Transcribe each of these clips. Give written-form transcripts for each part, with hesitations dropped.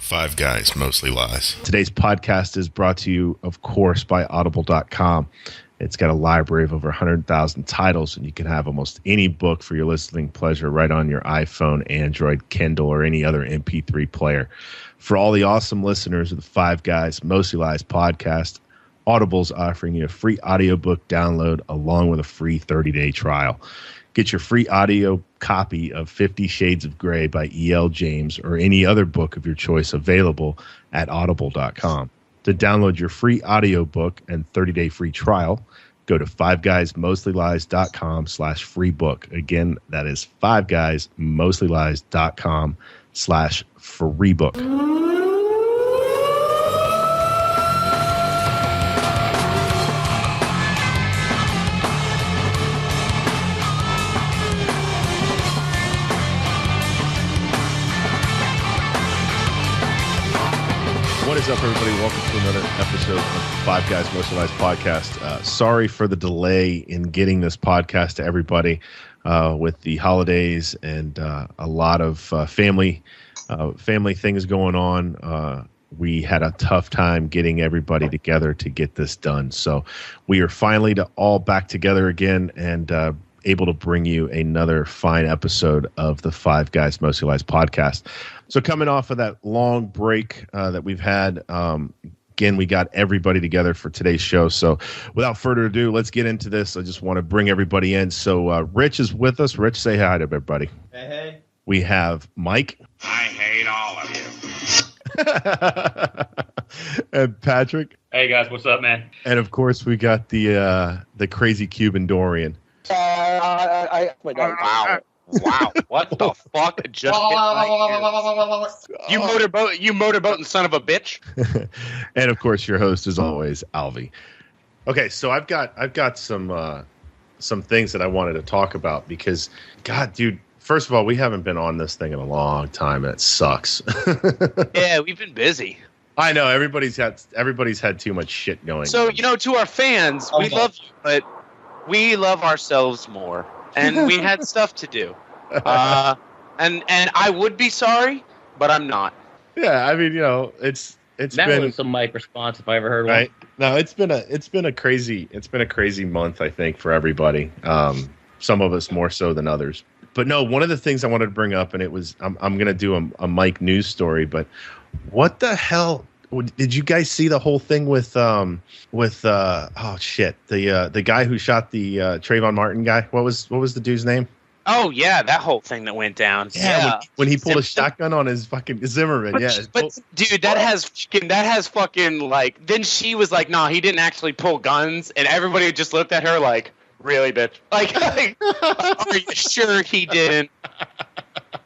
Five Guys, Mostly Lies. Today's podcast is brought to you, of course, by Audible.com. It's got a library of over 100,000 titles, and you can have almost any book for your listening pleasure right on your iPhone, Android, Kindle, or any other MP3 player. For all the awesome listeners of the Five Guys, Mostly Lies podcast, Audible's offering you a free audiobook download along with a free 30-day trial. Get your free audio copy of 50 Shades of Grey by E.L. James or any other book of your choice available at audible.com. To download your free audiobook and 30-day free trial, go to fiveguysmostlylies.com/free book. Again, that is fiveguysmostlylies.com/free book. What is up, everybody? Welcome to another episode of Five Guys Mostly Lies podcast. Sorry for the delay in getting this podcast to everybody with the holidays and a lot of family things going on. We had a tough time getting everybody together to get this done. So we are finally all back together again and able to bring you another fine episode of the Five Guys Mostly Lies podcast. So coming off of that long break that we've had, again, we got everybody together for today's show. So without further ado, let's get into this. I just want to bring everybody in. So Rich is with us. Rich, say hi to everybody. Hey, hey. We have Mike. I hate all of you. And Patrick. Hey, guys. What's up, man? And, of course, we got the crazy Cuban Dorian. Wow. What the fuck just hit my ears? You motorboating son of a bitch. And of course your host is always Alvy. Okay, so I've got some things that I wanted to talk about because God, dude, first of all, we haven't been on this thing in a long time and it sucks. Yeah, we've been busy. I know everybody's had too much shit going. So, to our fans, we love you, but we love ourselves more. And we had stuff to do. And I would be sorry, but I'm not. Yeah, I mean, it's That been was some Mike response if I ever heard right. one. No, it's been a crazy month, I think, for everybody. Some of us more so than others. But no, one of the things I wanted to bring up, and it was I'm gonna do a Mike news story, but what the hell? Did you guys see the whole thing with oh shit, the guy who shot the Trayvon Martin guy? What was the dude's name? Oh yeah, that whole thing that went down. Yeah. When he pulled a shotgun on his fucking Zimmerman. But dude, that has fucking like. Then she was like, "Nah, he didn't actually pull guns," and everybody just looked at her like, "Really, bitch? Like are you sure he didn't?"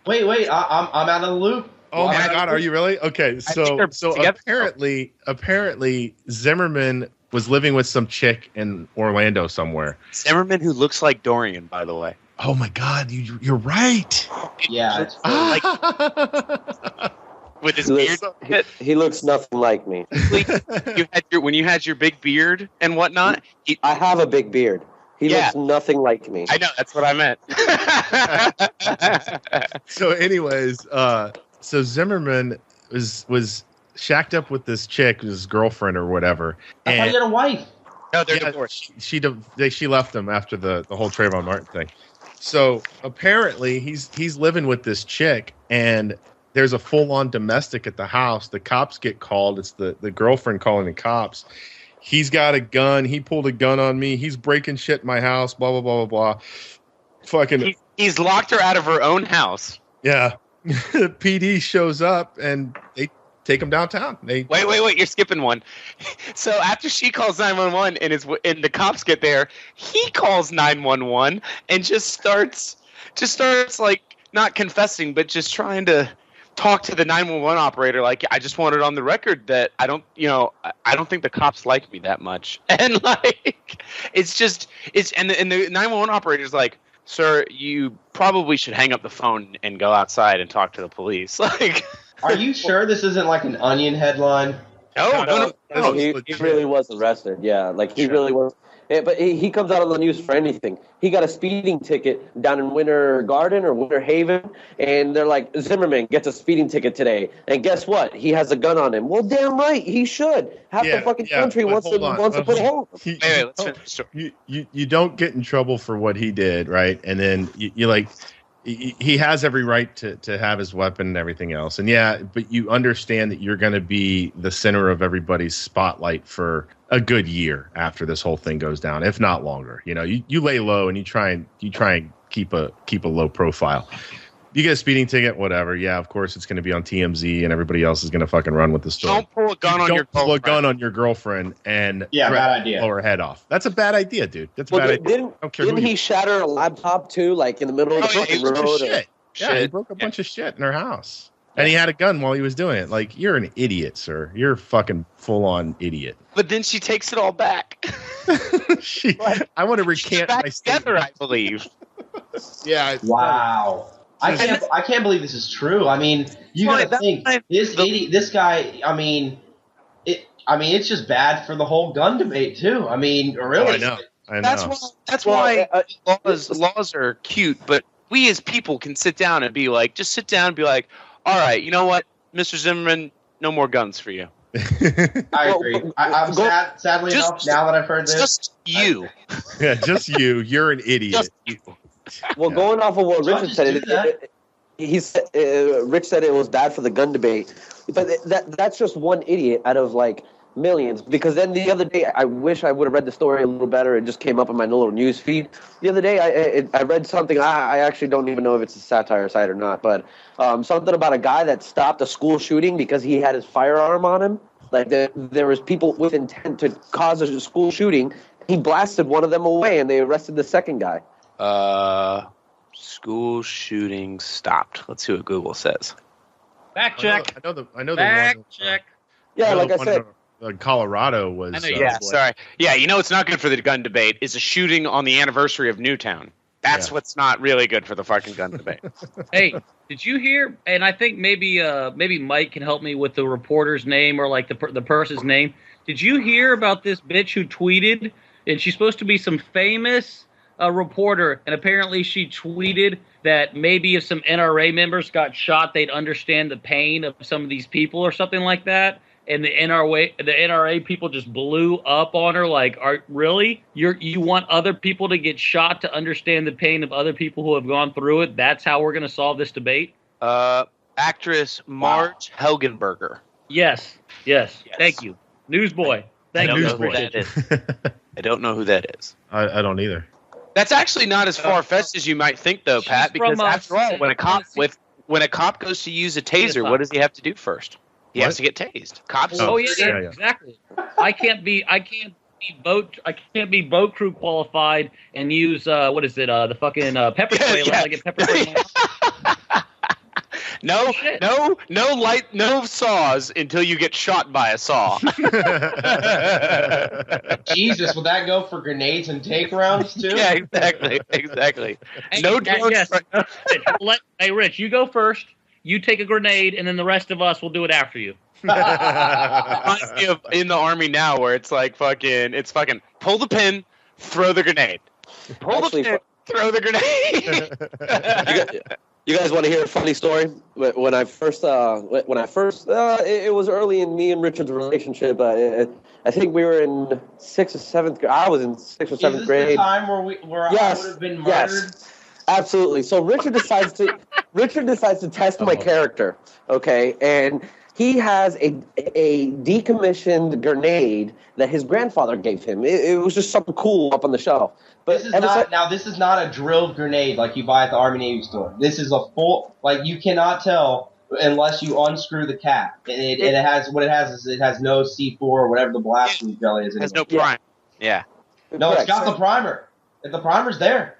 Wait, I'm out of the loop. Oh my God, are you really? Okay, so apparently Zimmerman was living with some chick in Orlando somewhere. Zimmerman, who looks like Dorian, by the way. Oh my God, you're right. Yeah, With his beard. He looks nothing like me. When you had your big beard and whatnot. I have a big beard. He looks nothing like me. I know, that's what I meant. So anyways, so Zimmerman was shacked up with this chick, his girlfriend or whatever. I thought he had a wife. No, they're divorced. She left him after the whole Trayvon Martin thing. So apparently he's living with this chick, and there's a full-on domestic at the house. The cops get called. It's the girlfriend calling the cops. He's got a gun. He pulled a gun on me. He's breaking shit in my house. Blah blah blah blah blah. Fucking. He's locked her out of her own house. Yeah. PD shows up and they take him downtown. Wait, you're skipping one. So after she calls 911 and the cops get there, he calls 911 and just starts like not confessing, but just trying to talk to the 911 operator. Like, I just want it on the record that I don't think the cops like me that much. And like, and the 911 operator's like, "Sir, you probably should hang up the phone and go outside and talk to the police." Like, are you sure this isn't like an Onion headline? No, he really was arrested. Yeah, like he really was. But he comes out on the news for anything. He got a speeding ticket down in Winter Garden or Winter Haven, and they're like, Zimmerman gets a speeding ticket today. And guess what? He has a gun on him. Well, damn right, he should. Half the fucking country wants to put a hold on him. Wait, let's finish the story. You don't get in trouble for what he did, right? And then you like, he has every right to have his weapon and everything else. And but you understand that you're going to be the center of everybody's spotlight for a good year after this whole thing goes down, if not longer. You know, you lay low and you try and keep a low profile. You get a speeding ticket, whatever. Yeah, of course it's going to be on TMZ, and everybody else is going to fucking run with the story. Don't pull a gun on your girlfriend. Pull a gun on your girlfriend and bad idea. blow her head off. That's a bad idea, dude. That's a bad idea. Didn't he shatter a laptop too, like in the middle of the fucking road? Yeah, he broke a bunch of shit in her house. And he had a gun while he was doing it. Like, you're an idiot, sir. You're a fucking full-on idiot. But then she takes it all back. I want to recant my together, I believe. Yeah. Wow. I can't believe this is true. I mean, you gotta think this guy. I mean, it's just bad for the whole gun debate too. I mean, really. I know. That's why laws are cute, but we as people can sit down and be like, just sit down and be like, all right, you know what, Mr. Zimmerman, no more guns for you. I agree. I'm sadly enough, now that I've heard this. Just you. Yeah, just you. You're an idiot. Just you. Well, going off of what Richard said, Rich said it was bad for the gun debate, but that's just one idiot out of like millions. Because then the other day, I wish I would have read the story a little better. It just came up in my little news feed. The other day, I read something. I actually don't even know if it's a satire site or not, but something about a guy that stopped a school shooting because he had his firearm on him. Like there was people with intent to cause a school shooting. He blasted one of them away, and they arrested the second guy. School shooting stopped. Let's see what Google says. Fact check. I know the Fact one. check. Yeah, like I said. Colorado was. I know, Sorry. Yeah, you know what's not good for the gun debate is a shooting on the anniversary of Newtown. That's what's not really good for the fucking gun debate. Hey, did you hear? And I think maybe Mike can help me with the reporter's name or like the person's name. Did you hear about this bitch who tweeted? And she's supposed to be some famous reporter, and apparently she tweeted that maybe if some NRA members got shot, they'd understand the pain of some of these people or something like that. And the NRA people just blew up on her. Like, really? You want other people to get shot to understand the pain of other people who have gone through it? That's how we're going to solve this debate? Actress Marge Helgenberger. Yes. Thank you, newsboy. Thank you. I don't know who that is. I don't either. That's actually not as far-fetched as you might think, though, Pat. Because after all, when a cop goes to use a taser, what does he have to do first? He has to get tased. Cops. Oh yeah, exactly. I can't be boat crew qualified and use the fucking pepper spray. Yeah. I get pepper spray. No saws until you get shot by a saw. Jesus, would that go for grenades and take rounds too? Yeah, exactly. No drones. Yes. Hey, Rich, you go first. You take a grenade, and then the rest of us will do it after you. Reminds me of in the Army now, where it's like fucking pull the pin, throw the grenade. Pull the pin, throw the grenade. You guys want to hear a funny story? When I first, it was early in me and Richard's relationship. I think we were in 6th or 7th grade. I was in 6th or 7th grade. Is this the time where I would have been murdered? Yes, absolutely. So Richard decides to test my character. Okay, and he has a decommissioned grenade that his grandfather gave him. It was just something cool up on the shelf. But this is not a drilled grenade like you buy at the Army Navy store. This is a full, like, you cannot tell unless you unscrew the cap. And it has no C4 or whatever the blasphemy jelly is. It has no prime. Yeah. No, it's got the primer. The primer's there.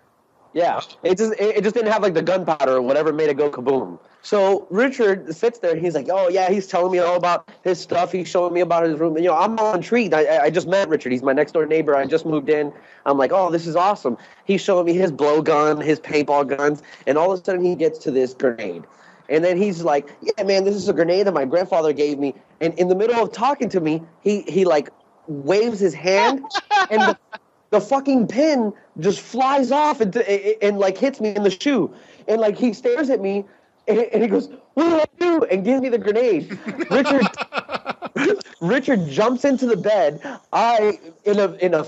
Yeah, it just didn't have like the gunpowder or whatever made it go kaboom. So Richard sits there and he's like, oh yeah, he's telling me all about his stuff. He's showing me about his room. And, I'm all intrigued. I just met Richard. He's my next door neighbor. I just moved in. I'm like, oh, this is awesome. He's showing me his blowgun, his paintball guns. And all of a sudden he gets to this grenade. And then he's like, yeah, man, this is a grenade that my grandfather gave me. And in the middle of talking to me, he like waves his hand and the fucking pin just flies off and like hits me in the shoe. And like he stares at me and he goes, "What do I do?" and gives me the grenade. Richard jumps into the bed. In a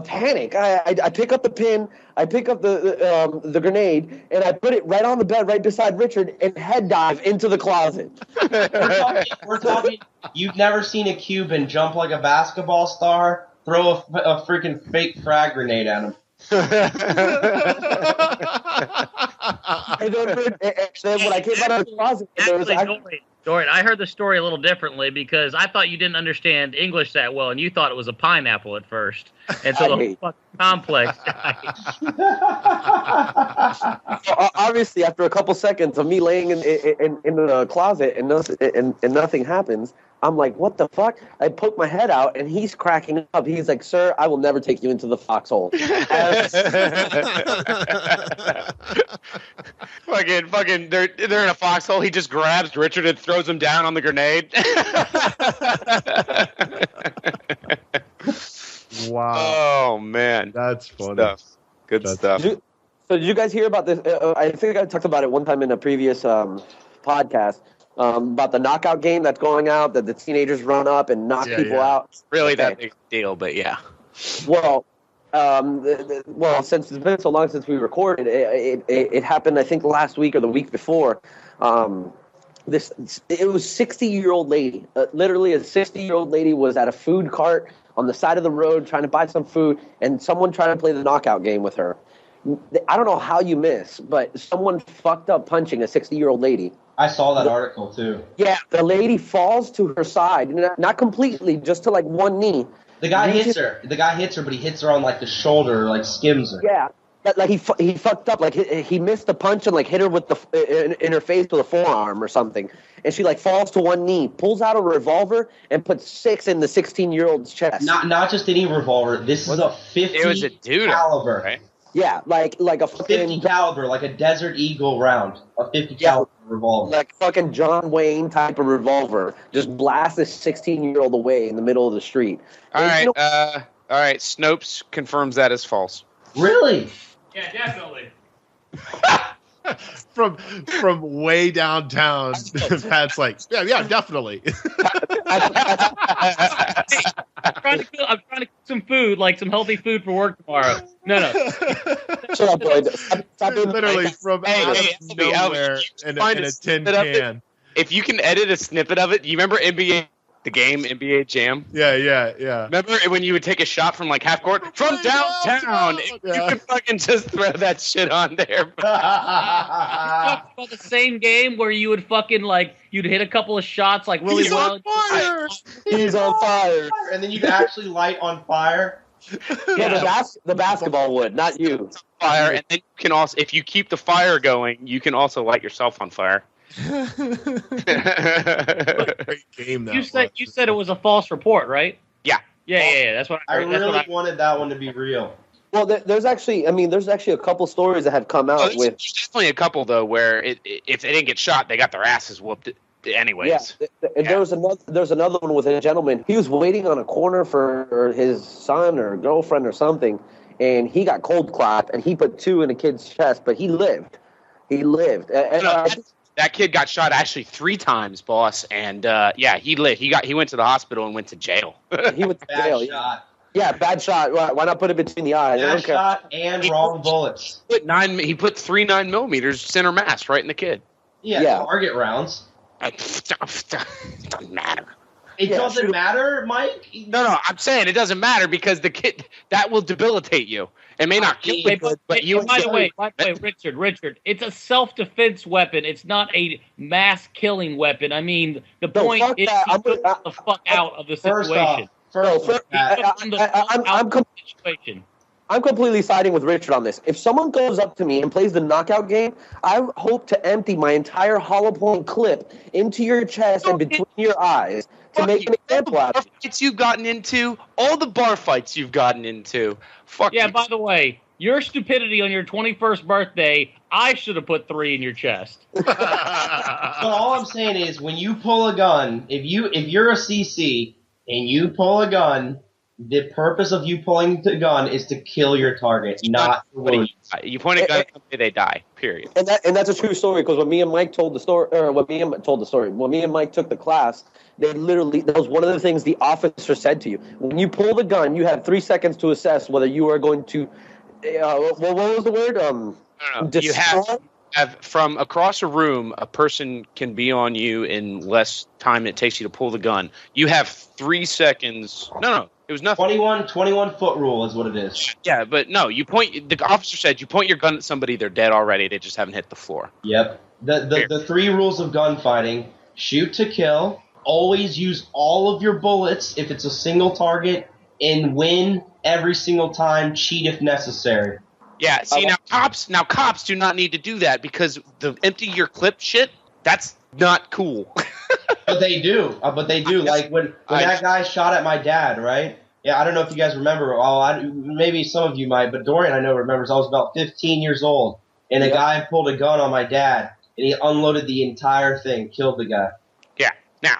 panic, I pick up the pin, I pick up the grenade, and I put it right on the bed, right beside Richard, and head dive into the closet. We're talking. You've never seen a Cuban jump like a basketball star, throw a freaking fake frag grenade at him. And then when I came out of the closet, there was Dorian, I heard the story a little differently because I thought you didn't understand English that well, and you thought it was a pineapple at first, and so the whole fucking complex. Obviously, after a couple seconds of me laying in the closet and nothing happens, I'm like, "What the fuck?" I poke my head out, and he's cracking up. He's like, "Sir, I will never take you into the foxhole." Fucking, they're in a foxhole. He just grabs Richard and throws him down on the grenade. Wow. Oh man, That's funny. Good stuff. So did you guys hear about this? I think I talked about it one time in a previous podcast about the knockout game that's going out, that the teenagers run up and knock people out. Really Okay. that big deal, but yeah. Well, since it's been so long since we recorded, it happened, I think, last week or the week before. It was 60-year-old lady. Literally, a 60-year-old lady was at a food cart on the side of the road trying to buy some food, and someone tried to play the knockout game with her. I don't know how you miss, but someone fucked up punching a 60-year-old lady. I saw that article too. Yeah, the lady falls to her side, not completely, just to like one knee. The guy hits her. The guy hits her, but he hits her on like the shoulder, like skims her. Yeah, like he fucked up. Like he missed the punch and like hit her with in her face with a forearm or something, and she like falls to one knee, pulls out a revolver, and puts 6 in the 16-year-old's chest. Not just any revolver. This is a 50 It was a dude caliber. right? Yeah, like a fucking 50 caliber, like a Desert Eagle round. A 50 caliber revolver. like fucking John Wayne type of revolver. Just blast this 16-year-old away in the middle of the street. All And, right, all right. Snopes confirms that as false. Really? Yeah, definitely. From way downtown, Pat's like, yeah, definitely. I'm trying to cook some food, like some healthy food for work tomorrow. No. Shut up, boy. Stop doing Literally from out of nowhere in a tin can. If you can edit a snippet of it, you remember NBA, the game NBA Jam? Yeah. Remember when you would take a shot from like half court from downtown? You could fucking just throw that shit on there. Talked about the same game where you would fucking like you'd hit a couple of shots like really He's well. on fire. He's on fire. And then you'd actually light on fire. Yeah, the basketball would, not you. Fire, and then you can also, if you keep the fire going, you can also light yourself on fire. Great game that You said it was a false report, right? Yeah. Yeah. That's what I I heard. That's really what wanted that one to be real. Well, there's actually a couple stories that have come out There's with. definitely a couple though where if they didn't get shot, they got their asses whooped anyways. Yeah, and there's another one with a gentleman. He was waiting on a corner for his son or girlfriend or something, and he got cold clapped, and he put 2 in a kid's chest, but he lived. That kid got shot actually 3 times, boss, and he lived. He went to the hospital and went to jail. He went to Bad jail. shot. Yeah, bad shot. Why not put it between the eyes? I Bad don't care. shot and wrong bullets. He put 3 9mm center mass right in the kid. Yeah. Target rounds. Doesn't matter. It Yeah, doesn't matter, Mike. No, I'm saying it doesn't matter because the kid that will debilitate you. It may not kill you, but you. By the way, Richard, it's a self-defense weapon. It's not a mass-killing weapon. I mean, the No, point fuck is that. to get the fuck out of the First situation. Situation. I'm completely siding with Richard on this. If someone goes up to me and plays the knockout game, I hope to empty my entire hollow point clip into your chest and between your eyes to make an example out of it. Fights you've gotten into, all the bar fights you've gotten into. Fuck Yeah, you. by the way, your stupidity on your 21st birthday, I should have put 3 in your chest. But all I'm saying is, when you pull a gun, if you're a CC and you pull a gun, the purpose of you pulling the gun is to kill your target, not to wound. You point a gun at somebody, they die. Period. And that's a true story because when me and Mike told the story, when me and Mike took the class, that was one of the things the officer said to you. When you pull the gun, you have 3 seconds to assess whether you are going to, what was the word? You have from across a room, a person can be on you in less time it takes you to pull the gun. You have 3 seconds. No, it was nothing. 21 foot rule is what it is. Yeah, but no, the officer said you point your gun at somebody, they're dead already. They just haven't hit the floor. Yep. The 3 rules of gunfighting: shoot to kill, always use all of your bullets if it's a single target, and win every single time, cheat if necessary. Yeah, see, now cops do not need to do that because the empty your clip shit, that's not cool. But they do. Like when that guy shot at my dad, right? Yeah, I don't know if you guys remember. Maybe some of you might, but Dorian I know remembers. I was about 15 years old, and a guy pulled a gun on my dad, and he unloaded the entire thing, killed the guy. Yeah. Now,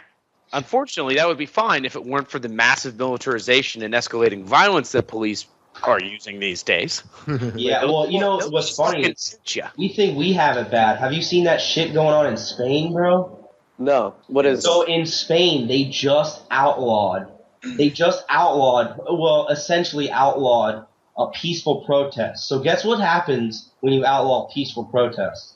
unfortunately, that would be fine if it weren't for the massive militarization and escalating violence that police are using these days. Yeah, well, you know what's funny is we think we have it bad. Have you seen that shit going on in Spain, bro? No. What is? So in Spain, they just outlawed, essentially outlawed a peaceful protest. So guess what happens when you outlaw peaceful protests?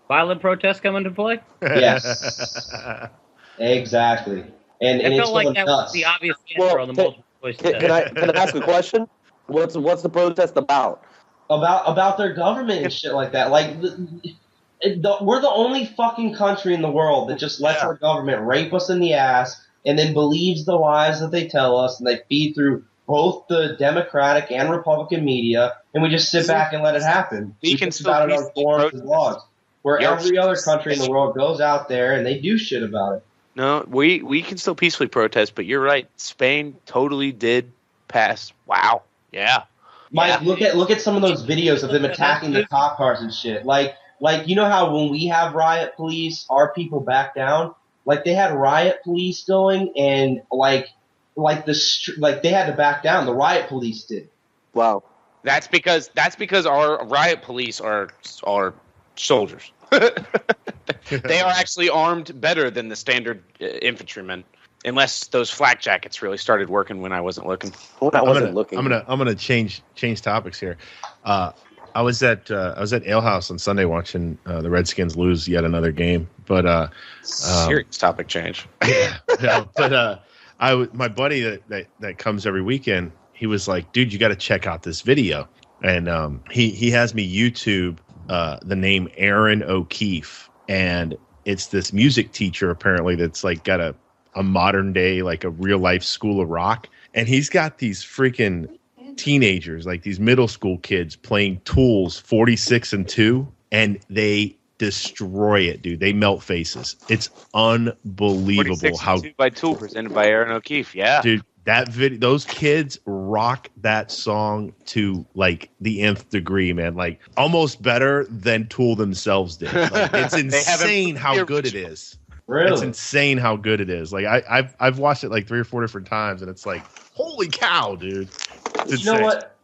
Violent protests come into play? Yes. Exactly. And I it's felt like that was the obvious answer on the multiple choice test. Can I ask a question? What's the protest about? About their government and shit like that. Like, we're the only fucking country in the world that just lets our government rape us in the ass and then believes the lies that they tell us, and they feed through both the Democratic and Republican media, and we just sit back and let it happen. We can still about it on forums and blogs, where every other country in the world goes out there and they do shit about it. No, we can still peacefully protest, but you're right. Spain totally did pass. Wow. Yeah. Mike, look at some of those videos of them attacking the cop cars and shit. Like you know how when we have riot police, our people back down. Like they had riot police going, and like they had to back down. The riot police did. Wow. That's because our riot police are soldiers. They are actually armed better than the standard infantrymen. Unless those flak jackets really started working when I wasn't looking. I'm gonna change topics here. I was at Ale House on Sunday watching the Redskins lose yet another game. But serious topic change. But my buddy that comes every weekend, he was like, "Dude, you got to check out this video." And he has me YouTube the name Aaron O'Keefe, and it's this music teacher apparently that's like got a modern day, like a real life school of rock. And he's got these freaking teenagers, like these middle school kids playing Tools 46 and 2, and they destroy it, dude. They melt faces. It's unbelievable how 2 by Tool presented by Aaron O'Keefe. Yeah. Dude, that video, those kids rock that song to like the nth degree, man. Like almost better than Tool themselves did. Like, it's insane how good it is. Really? It's insane how good it is. Like I've watched it like 3 or 4 different times, and it's like, holy cow, dude! It's you know what?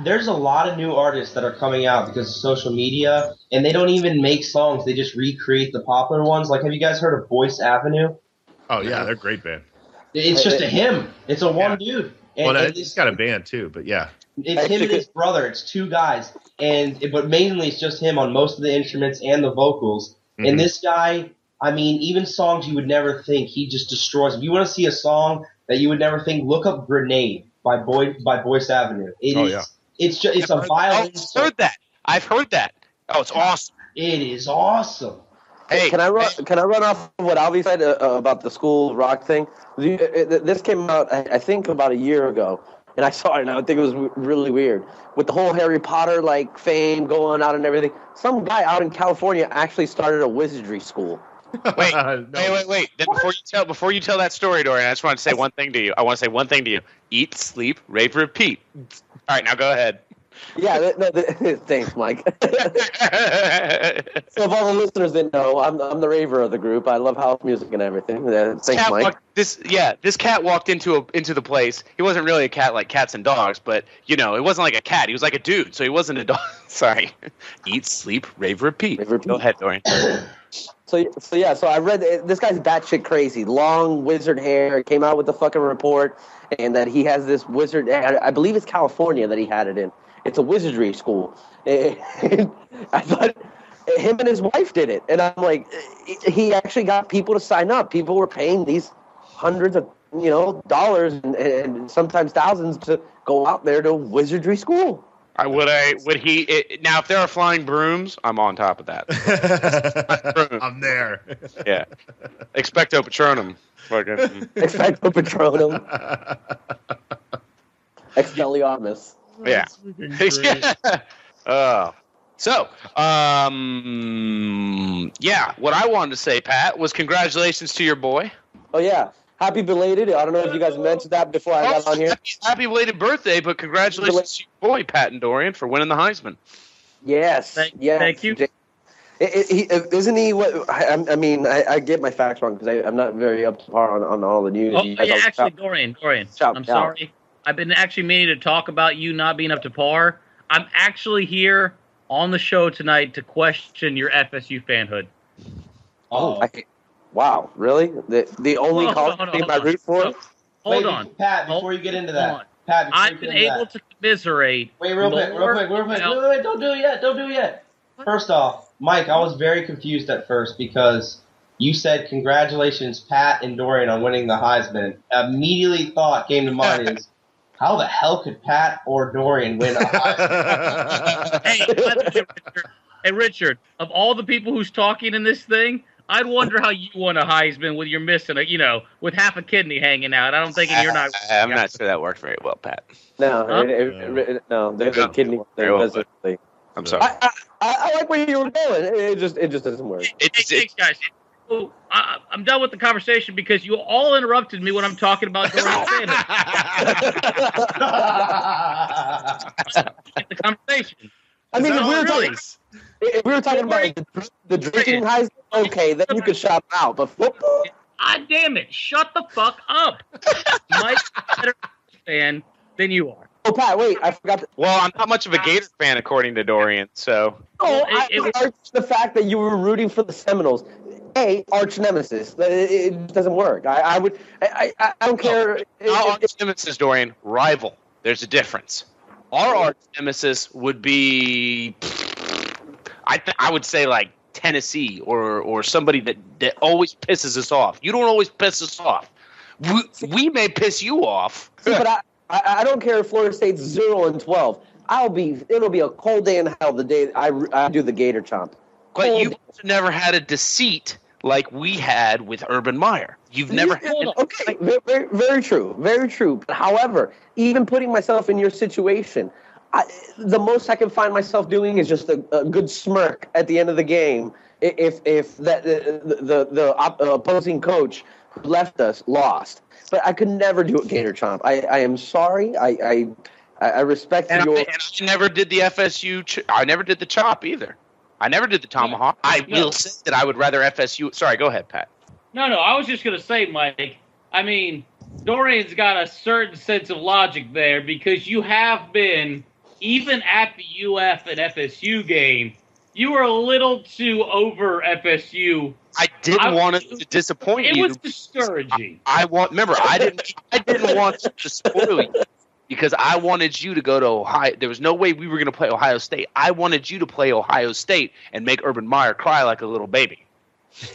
There's a lot of new artists that are coming out because of social media, and they don't even make songs. They just recreate the popular ones. Like, have you guys heard of Voice Avenue? Oh yeah, they're a great band. It's just a him. It's a one dude. And he's got a band too, but yeah. It's him and his brother. It's 2 guys, but mainly it's just him on most of the instruments and the vocals. Mm-hmm. And this guy, I mean, even songs you would never think, he just destroys. If you want to see a song that you would never think, look up "Grenade" by Voice Avenue. It's a violin. I've heard that. Oh, it's awesome. It is awesome. Hey, can I run off of what Alvy said about the school rock thing? This came out, I think, about a year ago, and I saw it, and I think it was really weird with the whole Harry Potter like fame going out and everything. Some guy out in California actually started a wizardry schoul. Wait. Then before you tell that story, Dorian, I just want to say one thing to you. Eat, sleep, rave, repeat. All right, now go ahead. Yeah, thanks, Mike. So, if all the listeners didn't know, I'm the raver of the group. I love house music and everything. Thanks, Mike. This cat walked into the place. He wasn't really a cat like cats and dogs, but it wasn't like a cat. He was like a dude, so he wasn't a dog. Sorry. Eat, sleep, rave, repeat. Go ahead, Dorian. So I read this guy's batshit crazy. Long wizard hair. Came out with the fucking report, and that he has this wizard. I believe it's California that he had it in. It's a wizardry school. I thought him and his wife did it, and I'm like, he actually got people to sign up. People were paying these hundreds of dollars and sometimes thousands to go out there to wizardry school. Would he now? If there are flying brooms, I'm on top of that. I'm there. Yeah, expecto patronum. Expecto patronum. Expelliarmus. Yeah. What I wanted to say, Pat, was congratulations to your boy. Oh yeah. Happy belated. I don't know if you guys mentioned that before I got on here. Happy belated birthday, but congratulations to your boy, Pat and Dorian, for winning the Heisman. Yes. Thank you. Isn't he what? I get my facts wrong because I'm not very up to par on all the news. Actually, Dorian, I'm sorry. I've been actually meaning to talk about you not being up to par. I'm actually here on the show tonight to question your FSU fanhood. Wow, really? The only college team I root for? Hold on. Pat, before you get into that. Pat, I've been able to commiserate. Wait, real quick. Wait, don't do it yet. First off, Mike, I was very confused at first because you said congratulations, Pat and Dorian, on winning the Heisman. Immediately thought came to mind is, how the hell could Pat or Dorian win a Heisman? Hey, Richard, of all the people who's talking in this thing, I'd wonder how you won a Heisman with your missing with half a kidney hanging out. I'm thinking you're not. I'm not sure that worked very well, Pat. No, there's a kidney thing. I'm sorry. I like where you were going. It just doesn't work. Thanks, guys. I'm done with the conversation because you all interrupted me when I'm talking about Dorian Sanders. The conversation. I mean, if we were talking about the drinking Heisman, okay, then you could shout out. But football? God damn it! Shut the fuck up. Mike's a better fan than you are. Oh, Pat, wait, I forgot. Well, I'm not much of a Gator fan, according to Dorian. So. The fact that you were rooting for the Seminoles. Arch nemesis. It doesn't work. I don't care. Not arch nemesis, Dorian. Rival. There's a difference. Our arch nemesis would be, I would say, like Tennessee or somebody that always pisses us off. You don't always piss us off. We may piss you off. See, but I don't care if Florida State's 0-12. It'll be a cold day in hell the day I do the Gator Chomp. But you've never had a deceit like we had with Urban Meyer. You've never had. Okay, very, very true. Very true. But however, even putting myself in your situation, the most I can find myself doing is just a good smirk at the end of the game if the opposing coach who left us lost. But I could never do a Gator Chomp. I am sorry. I respect your. And I never did the FSU. I never did the chop either. I never did the tomahawk. I will say that I would rather FSU. Sorry, go ahead, Pat. No, I was just going to say, Mike, I mean, Dorian's got a certain sense of logic there because you have been, even at the UF and FSU game, you were a little too over FSU. I didn't want to disappoint you. It was discouraging. I didn't want to spoil you. Because I wanted you to go to Ohio. There was no way we were going to play Ohio State. I wanted you to play Ohio State and make Urban Meyer cry like a little baby,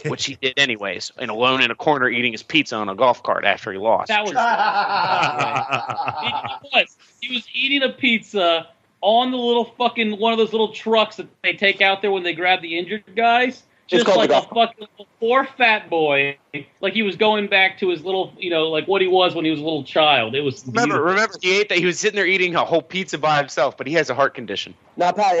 which he did anyways, and alone in a corner eating his pizza on a golf cart after he lost. That was he was eating a pizza on the little fucking one of those little trucks that they take out there when they grab the injured guys. Just like a fucking poor fat boy, like he was going back to his little, like what he was when he was a little child. It was remember he ate that. He was sitting there eating a whole pizza by himself, but he has a heart condition. Now, Pat,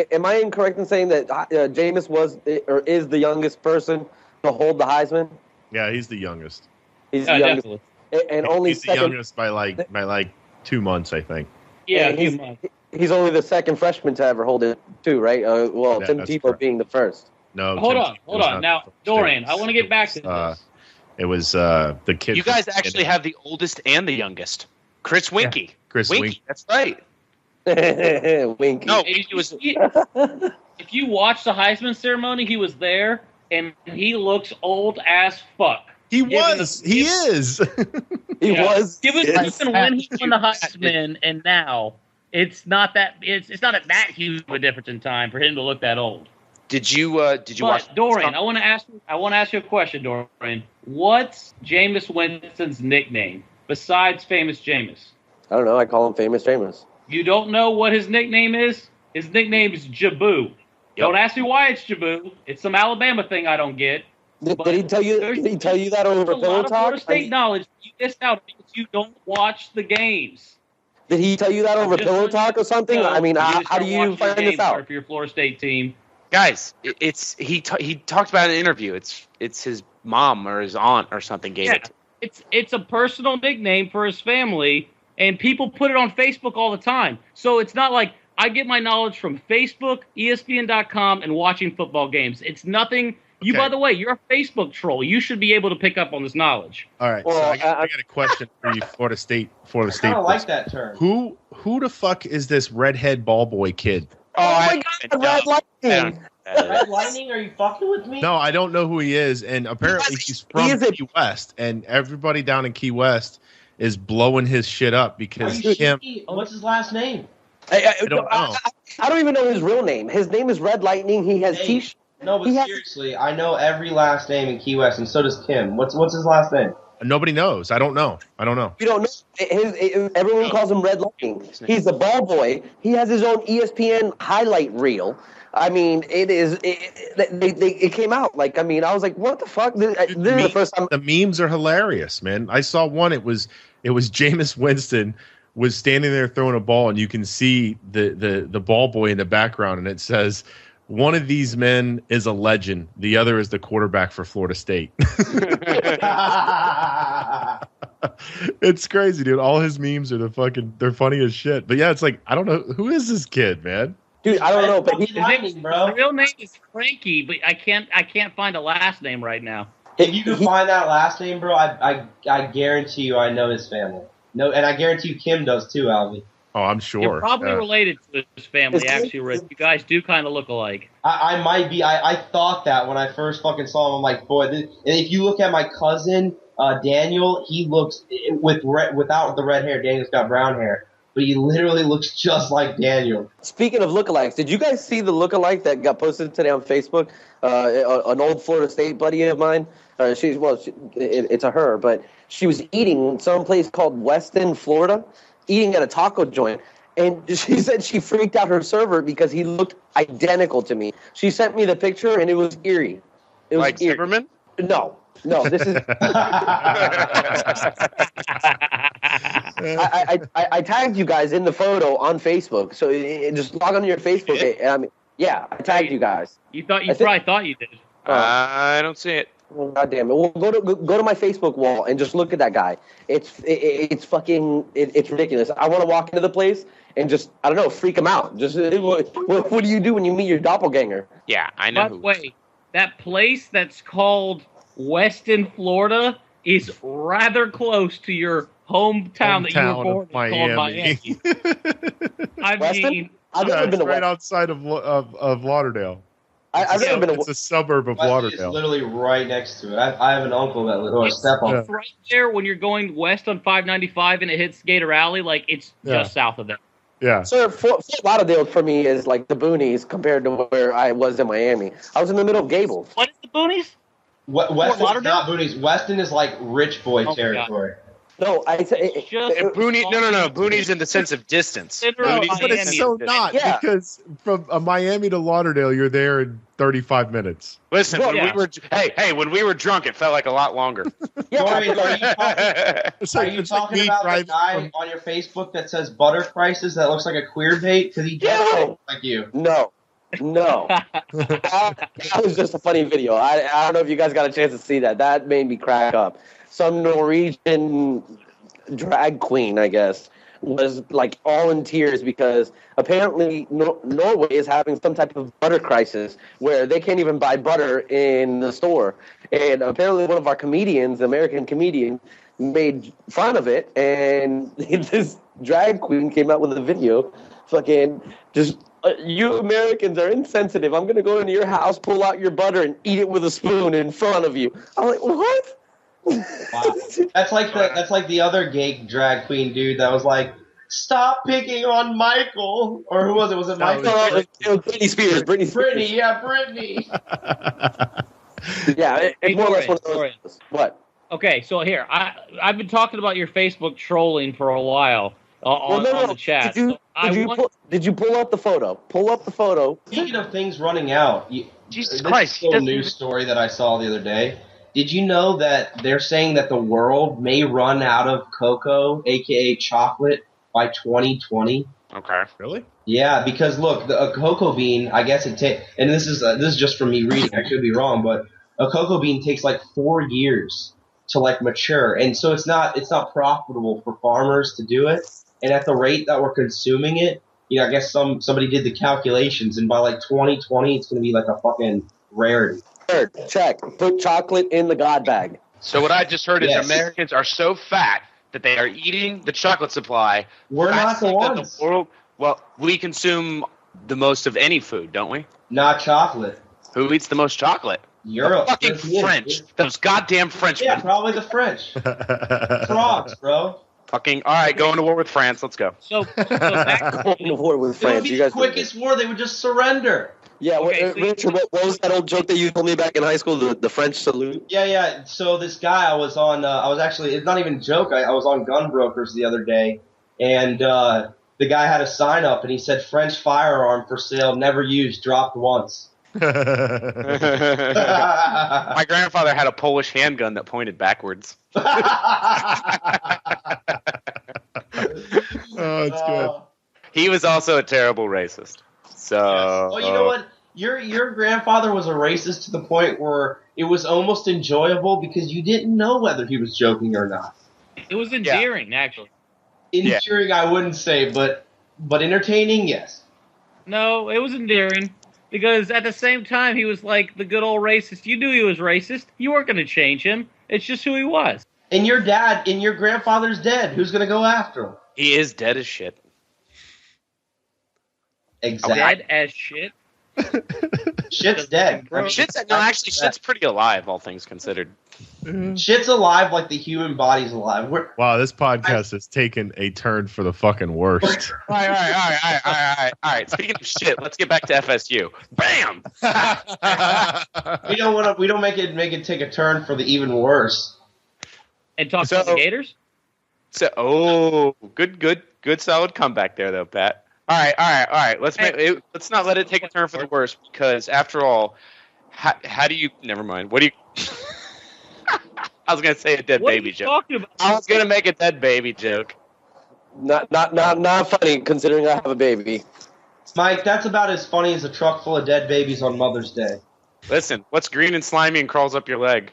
am I incorrect in saying that Jameis was or is the youngest person to hold the Heisman? Yeah, he's the youngest. He's the youngest, definitely. and only he's the youngest by like 2 months, I think. Yeah, And a few months. he's only the second freshman to ever hold it, too, right? Well, Yeah, Tim that's Tebow correct. being the first. No. Hold Tim on. was not Now, the first. Dorian, I want to get back to this. It was the kid. You from guys actually have the oldest and the youngest. Chris Winky. Chris Winky. That's right. Winky. No, If he was. if you watch the Heisman ceremony, he was there, and he looks old as fuck. He Given was. the- He is. He Yeah. was. Given Yes. even when he won the Heisman and now, it's not that that huge of a difference in time for him to look that old. Did you watch? But Dorian, I want to ask you a question, Dorian. What's Jameis Winston's nickname besides Famous Jameis? I don't know. I call him Famous Jameis. You don't know what his nickname is? His nickname is Jaboo. Don't ask me why it's Jaboo. It's some Alabama thing I don't get. Did he tell you? Did he tell you that over There's a Pillow lot of Florida Talk? State knowledge you missed out because you don't watch the games. Did he tell you that over Just Pillow want Talk or something? So I mean, you how start do you watching find your this games out? For your Florida State team. Guys, he talked about it in an interview. It's his mom or his aunt or something gave it. It's a personal nickname for his family, and people put it on Facebook all the time. So it's not like I get my knowledge from Facebook, ESPN.com, and watching football games. It's nothing. You, Okay. by the way, you're a Facebook troll. You should be able to pick up on this knowledge. All right. Well, so I got a question for you, Florida State. I kind of like that term. Who the fuck is this redhead ball boy kid? Oh my God, Red Lightning! Red Lightning, are you fucking with me? No, I don't know who he is, and apparently he's from is a- Key West, and everybody down in Key West is blowing his shit up Are because you him. shitty? What's his last name? I don't know. I don't even know his real name. His name is Red Lightning. He has Hey. t-shirts. No, but He has- seriously, I know every last name in Key West, and so does Kim. What's his last name? Nobody knows. I don't know. You don't know. Everyone calls him Red Lightning. He's the ball boy. He has his own ESPN highlight reel. I mean, it came out. Like, I mean, I was like, what the fuck? This is the first time. The memes are hilarious, man. I saw one. It was Jameis Winston was standing there throwing a ball, and you can see the ball boy in the background, and it says, "One of these men is a legend. The other is the quarterback for Florida State." It's crazy, dude. All his memes are they're funny as shit. But yeah, it's like, I don't know, who is this kid, man? Dude, I don't know, but Red Lightning, bro. The real name is Frankie, but I can't find a last name right now. If you can find that last name, bro, I guarantee you I know his family. No, and I guarantee you Kim does too, Alvie. Oh, I'm sure. You're probably Yeah. related to his family, Is he- actually, Rick. You guys do kind of look alike. I might be. I thought that when I first fucking saw him. I'm like, boy. And if you look at my cousin Daniel, he looks without the red hair. Daniel's got brown hair, but he literally looks just like Daniel. Speaking of lookalikes, did you guys see the lookalike that got posted today on Facebook? An old Florida State buddy of mine. It's a her, but she was eating someplace called Weston, Florida, eating at a taco joint. And she said she freaked out her server because he looked identical to me. She sent me the picture, and it was eerie. It was Like eerie. Zimmerman? No, this is. I tagged you guys in the photo on Facebook, so just log on to your Facebook. I mean, yeah, I tagged you guys. You probably thought you did. I don't see it. Well, God damn it! Well, go to my Facebook wall and just look at that guy. It's fucking it's ridiculous. I want to walk into the place and just, I don't know, freak him out. Just what do you do when you meet your doppelganger? Yeah, I know. By the way, that place that's called Weston, Florida, is rather close to your hometown that you were born in, called Miami. I Weston? mean, I've Yeah, never it's been to right Weston. outside of Lauderdale. I've never been to. It's a suburb of It's Lauderdale. literally right next to it. I have an uncle that or a step uncle. it's right there when you're going west on 595 and it hits Gator Alley. Like, it's just south of there. Yeah. Sir, Fort Lauderdale for me is like the boonies compared to where I was in Miami. I was in the middle of Gables. What is the boonies? Weston is Lauderdale? not Boonies. Weston is like rich boy Oh, territory. No, Just Booney, no. Booney's in the sense of distance. Literally Booney's But in the it's sense so of not, Yeah. because from Miami to Lauderdale, you're there in 35 minutes. Listen, Well, when yeah. we were when we were drunk, it felt like a lot longer. yeah, Dorian, are you talking, It's are like, you it's like talking me about the driving guy from- on your Facebook that says butter prices that looks like a queer bait? Because he just Yeah. looks like you. No. That was just a funny video. I don't know if you guys got a chance to see that. That made me crack up. Some Norwegian drag queen, I guess, was like all in tears because apparently Norway is having some type of butter crisis where they can't even buy butter in the store. And apparently one of our comedians, the American comedian, made fun of it, and this drag queen came out with a video fucking just you Americans are insensitive. I'm gonna go into your house, pull out your butter, and eat it with a spoon in front of you. I'm like, what? Wow. That's like the other gay drag queen dude that was like, stop picking on Michael, or who was it? Was it Michael? It was Britney Spears. Britney, yeah, Britney. Yeah, it's more or less one of those. What? Okay, so here I've been talking about your Facebook trolling for a while on the chat. Did you pull up the photo? Pull up the photo. Speaking of things running out, Jesus this Christ! is a news story that I saw the other day. Did you know that they're saying that the world may run out of cocoa, aka chocolate, by 2020? Okay. Really? Yeah, because look, a cocoa bean, I guess it takes, and this is just from me reading. I could be wrong, but a cocoa bean takes like 4 years to like mature, and so it's not profitable for farmers to do it. And at the rate that we're consuming it, I guess somebody did the calculations, and by like 2020, it's going to be like a fucking rarity. Third, check. Put chocolate in the God bag. So what I just heard is Yes. Americans are so fat that they are eating the chocolate supply. We're not the faster than ones. world. Well, we consume the most of any food, don't we? Not chocolate. Who eats the most chocolate? Europe. The fucking Europeans. French. Those goddamn Frenchmen. Yeah, probably the French. Frogs, bro. Fucking. All right, going to war with France. Let's go. So back Going to war with It would France. be You the guys. quickest war. They would just surrender. Yeah, Okay, so Richard, what was that old joke that you told me back in high school? The French salute. Yeah. So this guy, I was actually, it's not even a joke. I was on Gun Brokers the other day, and the guy had a sign up, and he said, "French firearm for sale, never used, dropped once." My grandfather had a Polish handgun that pointed backwards. Oh, it's good. He was also a terrible racist. So. Well, you know what? Your grandfather was a racist to the point where it was almost enjoyable because you didn't know whether he was joking or not. it was endearing, actually. Endearing, I wouldn't say, but entertaining, yes. No, it was endearing because at the same time he was like the good old racist. You knew he was racist. You weren't going to change him. It's just who he was. And your grandfather's dead. Who's gonna go after him? He is dead as shit. Exactly. Dead as shit. Shit's dead. I mean, Shit's pretty alive, all things considered. Shit's alive like the human body's alive. Wow, this podcast has taken a turn for the fucking worst. All right. Speaking of shit, let's get back to FSU. Bam! We don't make it take a turn for the even worse. And talk about the Gators? Good solid comeback there, though, Pat. All right. Let's not let it take a turn for the worse, because after all, how do you? Never mind. What do you? I was gonna say a dead baby joke. I was gonna make a dead baby joke. Not funny considering I have a baby. Mike, that's about as funny as a truck full of dead babies on Mother's Day. Listen, what's green and slimy and crawls up your leg?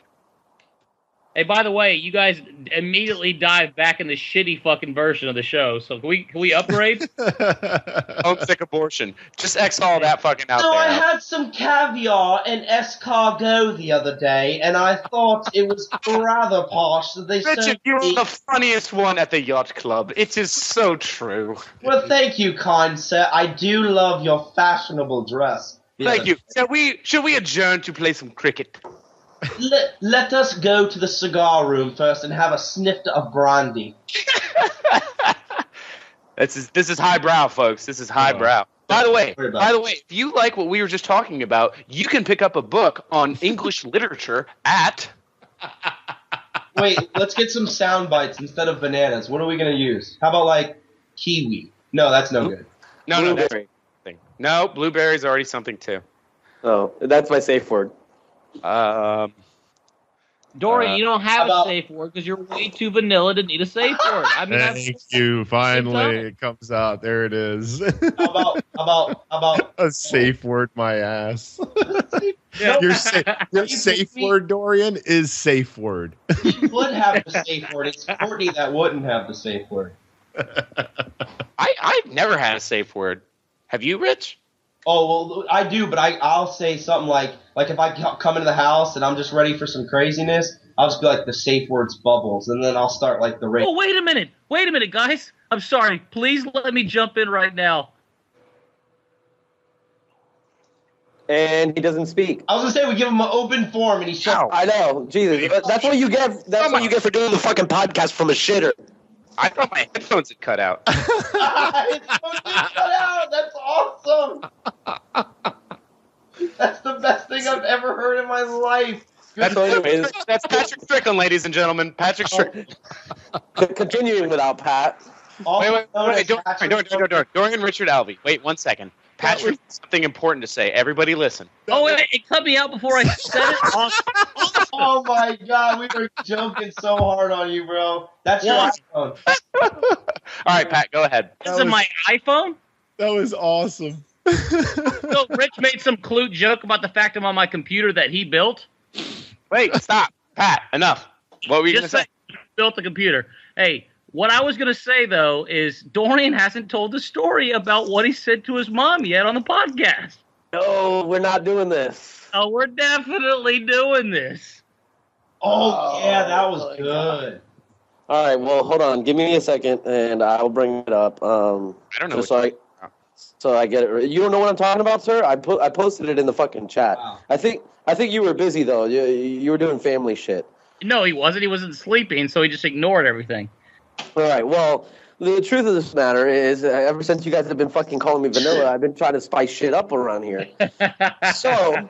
Hey, by the way, you guys immediately dive back in the shitty fucking version of the show. So can we upgrade? Homesick abortion. Just X all that fucking out So there. I had some caviar and escargot the other day, and I thought it was rather posh that they Richard, served you're me. the funniest one at the yacht club. It is so true. Well, thank you, kind sir. I do love your fashionable dress. Thank you. Should we adjourn to play some cricket? Let us go to the cigar room first and have a snifter of brandy. This is highbrow, folks. This is highbrow. By the way, if you like what we were just talking about, you can pick up a book on English literature at. Wait, let's get some sound bites instead of bananas. What are we going to use? How about like kiwi? No, that's no good. No, Blueberry. that's no, blueberry's already something too. Oh, that's my safe word. Dorian, you don't have about- a safe word because you're way too vanilla to need a safe word. I mean, Thank you. Finally, it comes out. There it is. How about A safe word, my ass. No, Your safe word, Dorian, is safe word. you would have the safe word. It's Courtney that wouldn't have the safe word. I've never had a safe word. Have you, Rich? Oh, well, I do, but I'll say something like if I come into the house and I'm just ready for some craziness, I'll just be like, the safe word's bubbles, and then I'll start like the race. Oh, wait a minute, guys. I'm sorry. Please let me jump in right now. And he doesn't speak. I was gonna say we give him an open form, and he shuts. I know, Jesus. That's what you get. That's what you get for doing the fucking podcast from a shitter. I thought my headphones had cut out. It's cut out. That's awesome. That's the best thing I've ever heard in my life. That's Patrick Strickland, ladies and gentlemen. Patrick Strickland. Continuing without Pat. Wait, Dorian Richard Albee. Wait 1 second. Patrick has something important to say. Everybody listen. Oh, wait, it cut me out before I said it. Oh my God, we were joking so hard on you, bro. That's your iPhone. All right, Pat, go ahead. This is my iPhone? That was awesome. So Rich made some clute joke about the fact I'm on my computer that he built. Wait, stop. Pat, enough. What were you going to say? Built the computer. Hey, what I was going to say, though, is Dorian hasn't told the story about what he said to his mom yet on the podcast. No, we're not doing this. Oh, we're definitely doing this. Oh, yeah, that was good. All right, well, hold on. Give me a second, and I'll bring it up. I don't know. So I get it. You don't know what I'm talking about, sir? I posted it in the fucking chat. Wow. I think you were busy, though. You were doing family shit. No, he wasn't. He wasn't sleeping, so he just ignored everything. All right, well, the truth of this matter is, ever since you guys have been fucking calling me vanilla, I've been trying to spice shit up around here. So...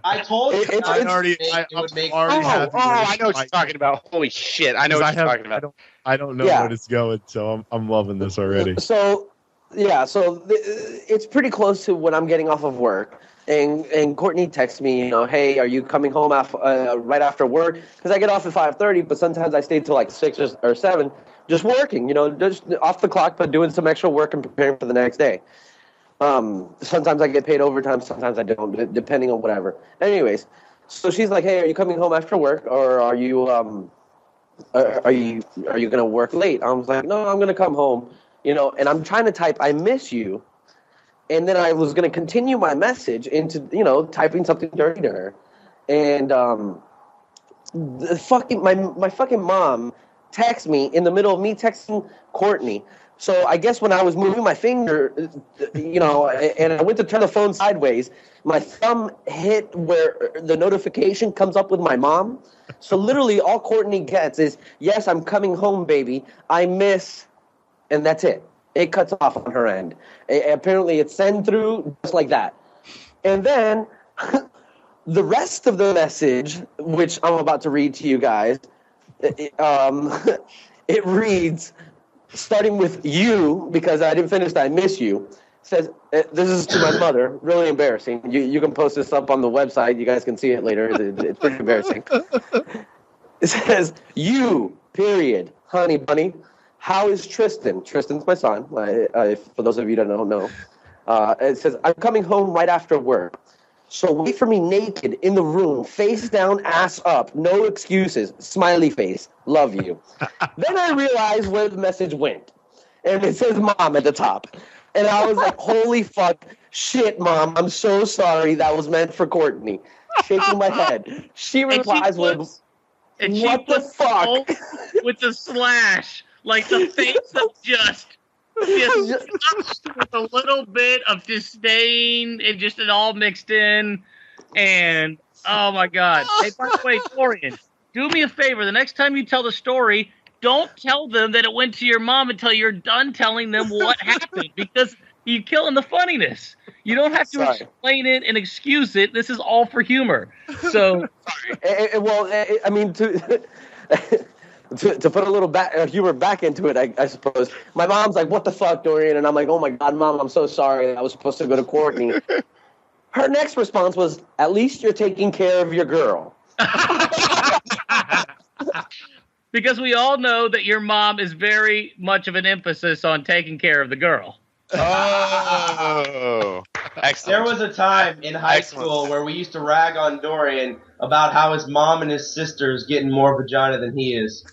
I told you. I know what you're talking about. Holy shit, I know what you're talking about. I don't know what it's going, so I'm loving this already. So it's pretty close to when I'm getting off of work. And Courtney texts me, hey, are you coming home right after work? Because I get off at 5:30, but sometimes I stay till like 6 or 7, just working, just off the clock, but doing some extra work and preparing for the next day. Sometimes I get paid overtime, sometimes I don't, depending on whatever. Anyways, so she's like, hey, are you coming home after work, or are you gonna work late? I was like, no, I'm gonna come home, and I'm trying to type, I miss you. And then I was going to continue my message into, typing something dirty to her. And my fucking mom texts me in the middle of me texting Courtney. So I guess when I was moving my finger, and I went to turn the phone sideways, my thumb hit where the notification comes up with my mom. So literally all Courtney gets is, yes, I'm coming home, baby. I miss, and that's it. It cuts off on her end. Apparently, it's sent through just like that. And then the rest of the message, which I'm about to read to you guys, it reads, starting with you, because I didn't finish that, I miss you, says, this is to my mother, really embarrassing. You can post this up on the website. You guys can see it later. It's pretty embarrassing. It says, you, period, honey bunny. How is Tristan? Tristan's my son, for those of you that don't know. It says, I'm coming home right after work. So wait for me naked in the room, face down, ass up, no excuses, smiley face, love you. Then I realized where the message went. And it says mom at the top. And I was like, holy fuck, shit, mom, I'm so sorry. That was meant for Courtney. Shaking my head. She replies with, what the fuck? With the slash. Like the face of just with a little bit of disdain and just it all mixed in. And oh my God. Hey, by the way, Dorian, do me a favor. The next time you tell the story, don't tell them that it went to your mom until you're done telling them what happened, because you're killing the funniness. You don't have to explain it and excuse it. This is all for humor. So, I mean, to put a little humor back into it, I suppose. My mom's like, what the fuck, Dorian? And I'm like, oh my God, Mom, I'm so sorry. I was supposed to go to Courtney. Her next response was, at least you're taking care of your girl. Because we all know that your mom is very much of an emphasis on taking care of the girl. Oh, There excellent. was a time in high Excellent. school where we used to rag on Dorian about how his mom and his sister's getting more vagina than he is.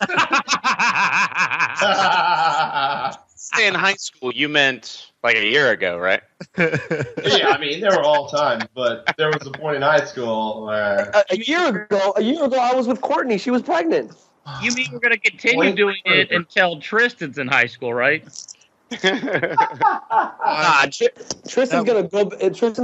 Say in high school, you meant like a year ago, right? Yeah, I mean, there were all times, but there was a point in high school where A year ago, I was with Courtney. She was pregnant. You mean we're going to continue doing it until Tristan's in high school, right? Tristan's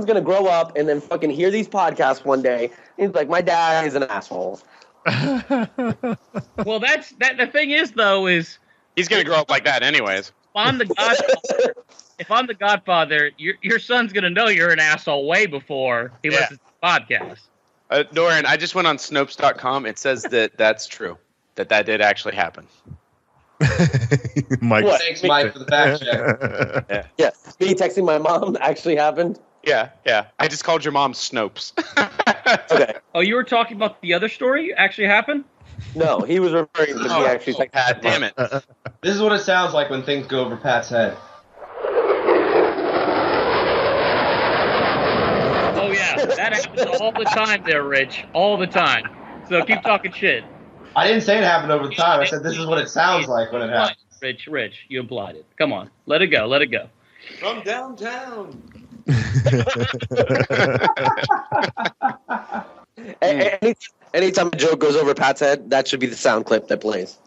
gonna grow up and then fucking hear these podcasts one day. He's like, my dad is an asshole. Well, the thing is, though, is He's gonna grow up like that, anyways. if I'm the Godfather, your son's gonna know you're an asshole way before he listens to the podcast. Dorian, I just went on Snopes.com. It says that that's true. That did actually happen. Mike. thanks, Mike, for the fact check. Yeah, me texting my mom actually happened. Yeah. I just called your mom Snopes. Okay, Oh, you were talking about the other story actually happened? no, he was referring to me actually. Texting God damn it. This is what it sounds like when things go over Pat's head. Oh yeah, that happens all the time there, Rich. All the time. So keep talking shit. I didn't say it happened over the time. I said this is what it sounds like when it happens. Rich, you implied it. Come on, let it go. From downtown. Anytime a joke goes over Pat's head, that should be the sound clip that plays.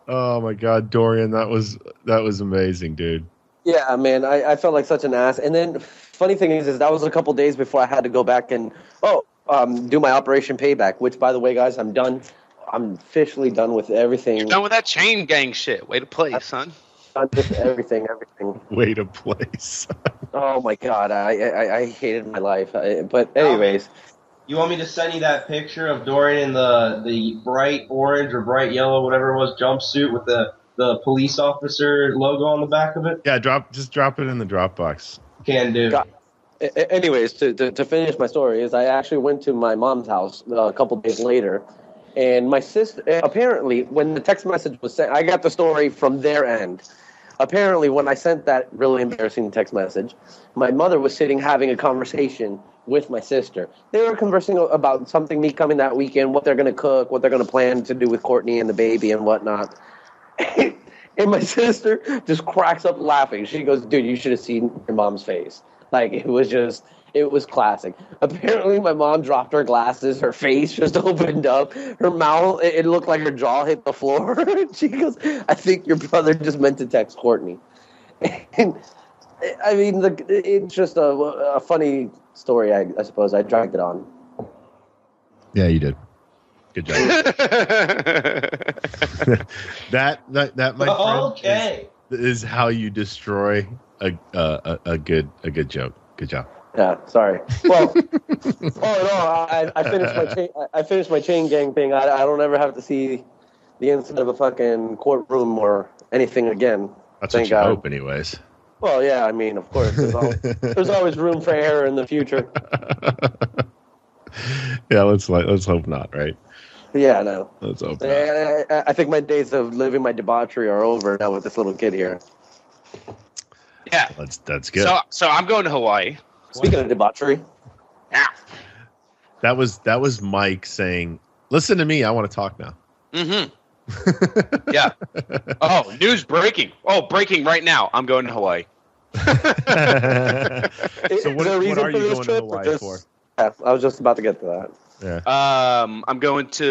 Oh my God, Dorian, that was amazing, dude. Yeah, man, I felt like such an ass. And then, funny thing is that was a couple days before I had to go back and do my Operation Payback. Which, by the way, guys, I'm done. I'm officially done with everything. You're done with that chain gang shit. Way to play, son. Done with everything. Way to place. Oh my God, I hated my life. But anyways, You want me to send you that picture of Dorian in the bright orange or bright yellow, whatever it was, jumpsuit with the police officer logo on the back of it? Yeah, just drop it in the Dropbox. Can do. anyways, to finish my story is I actually went to my mom's house a couple days later. And my sister, apparently, when the text message was sent, I got the story from their end. Apparently, when I sent that really embarrassing text message, my mother was sitting having a conversation with my sister. They were conversing about something, me coming that weekend, what they're going to cook, what they're going to plan to do with Courtney and the baby and whatnot. And my sister just cracks up laughing. She goes, dude, you should have seen your mom's face. Like, it was classic. Apparently, my mom dropped her glasses. Her face just opened up. Her mouth, it looked like her jaw hit the floor. She goes, I think your brother just meant to text Courtney. And, I mean, it's just a funny story, I suppose. I dragged it on. Yeah, you did. Good job. that my friend Okay. is how you destroy a good joke. Good job. Yeah, sorry. Well, all in all, I finished my chain gang thing. I don't ever have to see the inside of a fucking courtroom or anything again. That's Thank what you God. hope, anyways. Well, yeah, I mean, of course, there's always room for error in the future. Yeah, let's hope not, right? Yeah, no. Let's hope not. I think my days of living my debauchery are over now with this little kid here. Yeah. That's good. So I'm going to Hawaii. Speaking of debauchery, Yeah. That was Mike saying, "Listen to me. I want to talk now." Mm-hmm. Yeah. Oh, news breaking. Oh, breaking right now. I'm going to Hawaii. So Is there a what reason are for you this going to trip, or Hawaii just- for? Yeah, I was just about to get to that. Yeah. I'm going to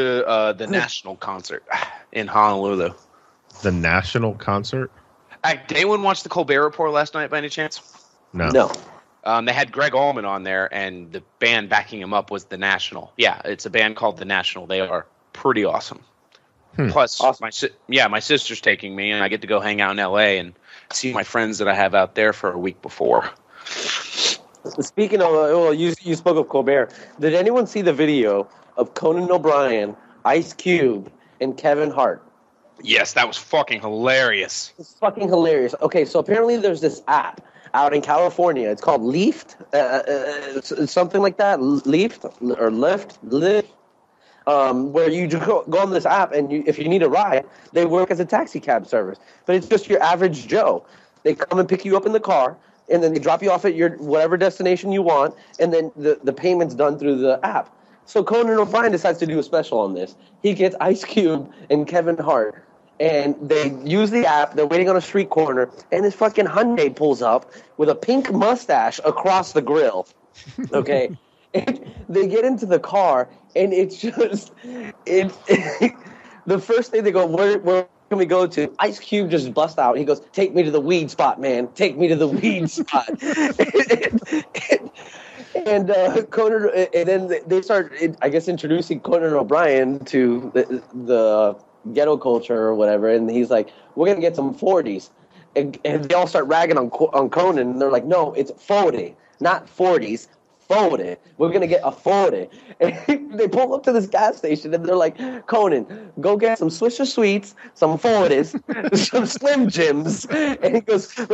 the national concert in Honolulu. The national concert? Did anyone watch the Colbert Report last night by any chance? No. No. They had Greg Allman on there, and the band backing him up was The National. Yeah, it's a band called The National. They are pretty awesome. Plus, Awesome. my sister's taking me, and I get to go hang out in L.A. and see my friends that I have out there for a week before. Speaking of, well, you spoke of Colbert. Did anyone see the video of Conan O'Brien, Ice Cube, and Kevin Hart? Yes, that was fucking hilarious. It's fucking hilarious. Okay, so apparently there's this app out in California. It's called Lyft, something like that. Lyft or Lyft. Where you just go on this app, and if you need a ride, they work as a taxi cab service. But it's just your average Joe. They come and pick you up in the car, and then they drop you off at your whatever destination you want, and then the payment's done through the app. So Conan O'Brien decides to do a special on this. He gets Ice Cube and Kevin Hart, and they use the app. They're waiting on a street corner, and this fucking Hyundai pulls up with a pink mustache across the grill. Okay, and they get into the car, and it's just the first thing they go, where can we go to? Ice Cube just busts out. He goes, "Take me to the weed spot, man. Take me to the weed spot." And Conan, and then they start, I guess, introducing Conan O'Brien to the ghetto culture or whatever. And he's like, "We're gonna get some 40s," and they all start ragging on Conan. And they're like, "No, it's 40, not 40s. 40. We're gonna get a 40." And they pull up to this gas station and they're like, "Conan, go get some Swisher Sweets, some 40s, some Slim Jims." And he goes, "Wait,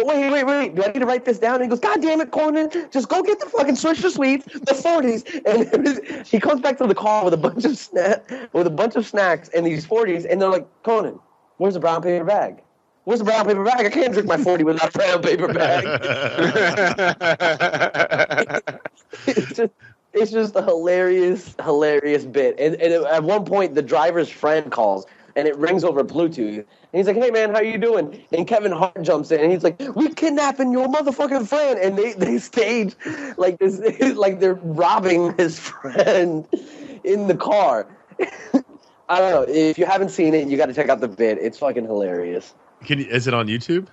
do I need to write this down?" And he goes, "God damn it, Conan, just go get the fucking Swisher Sweets, the 40s." And he comes back to the car with a bunch of snacks and these 40s, and they're like, "Conan, where's the brown paper bag? Where's the brown paper bag? I can't drink my 40 without a brown paper bag." It's just a hilarious bit. And at one point, the driver's friend calls, and it rings over Bluetooth. And he's like, "Hey, man, how you doing?" And Kevin Hart jumps in, and he's like, "We're kidnapping your motherfucking friend." And they stage like this, like they're robbing his friend in the car. I don't know. If you haven't seen it, you got to check out the bit. It's fucking hilarious. Is it on YouTube?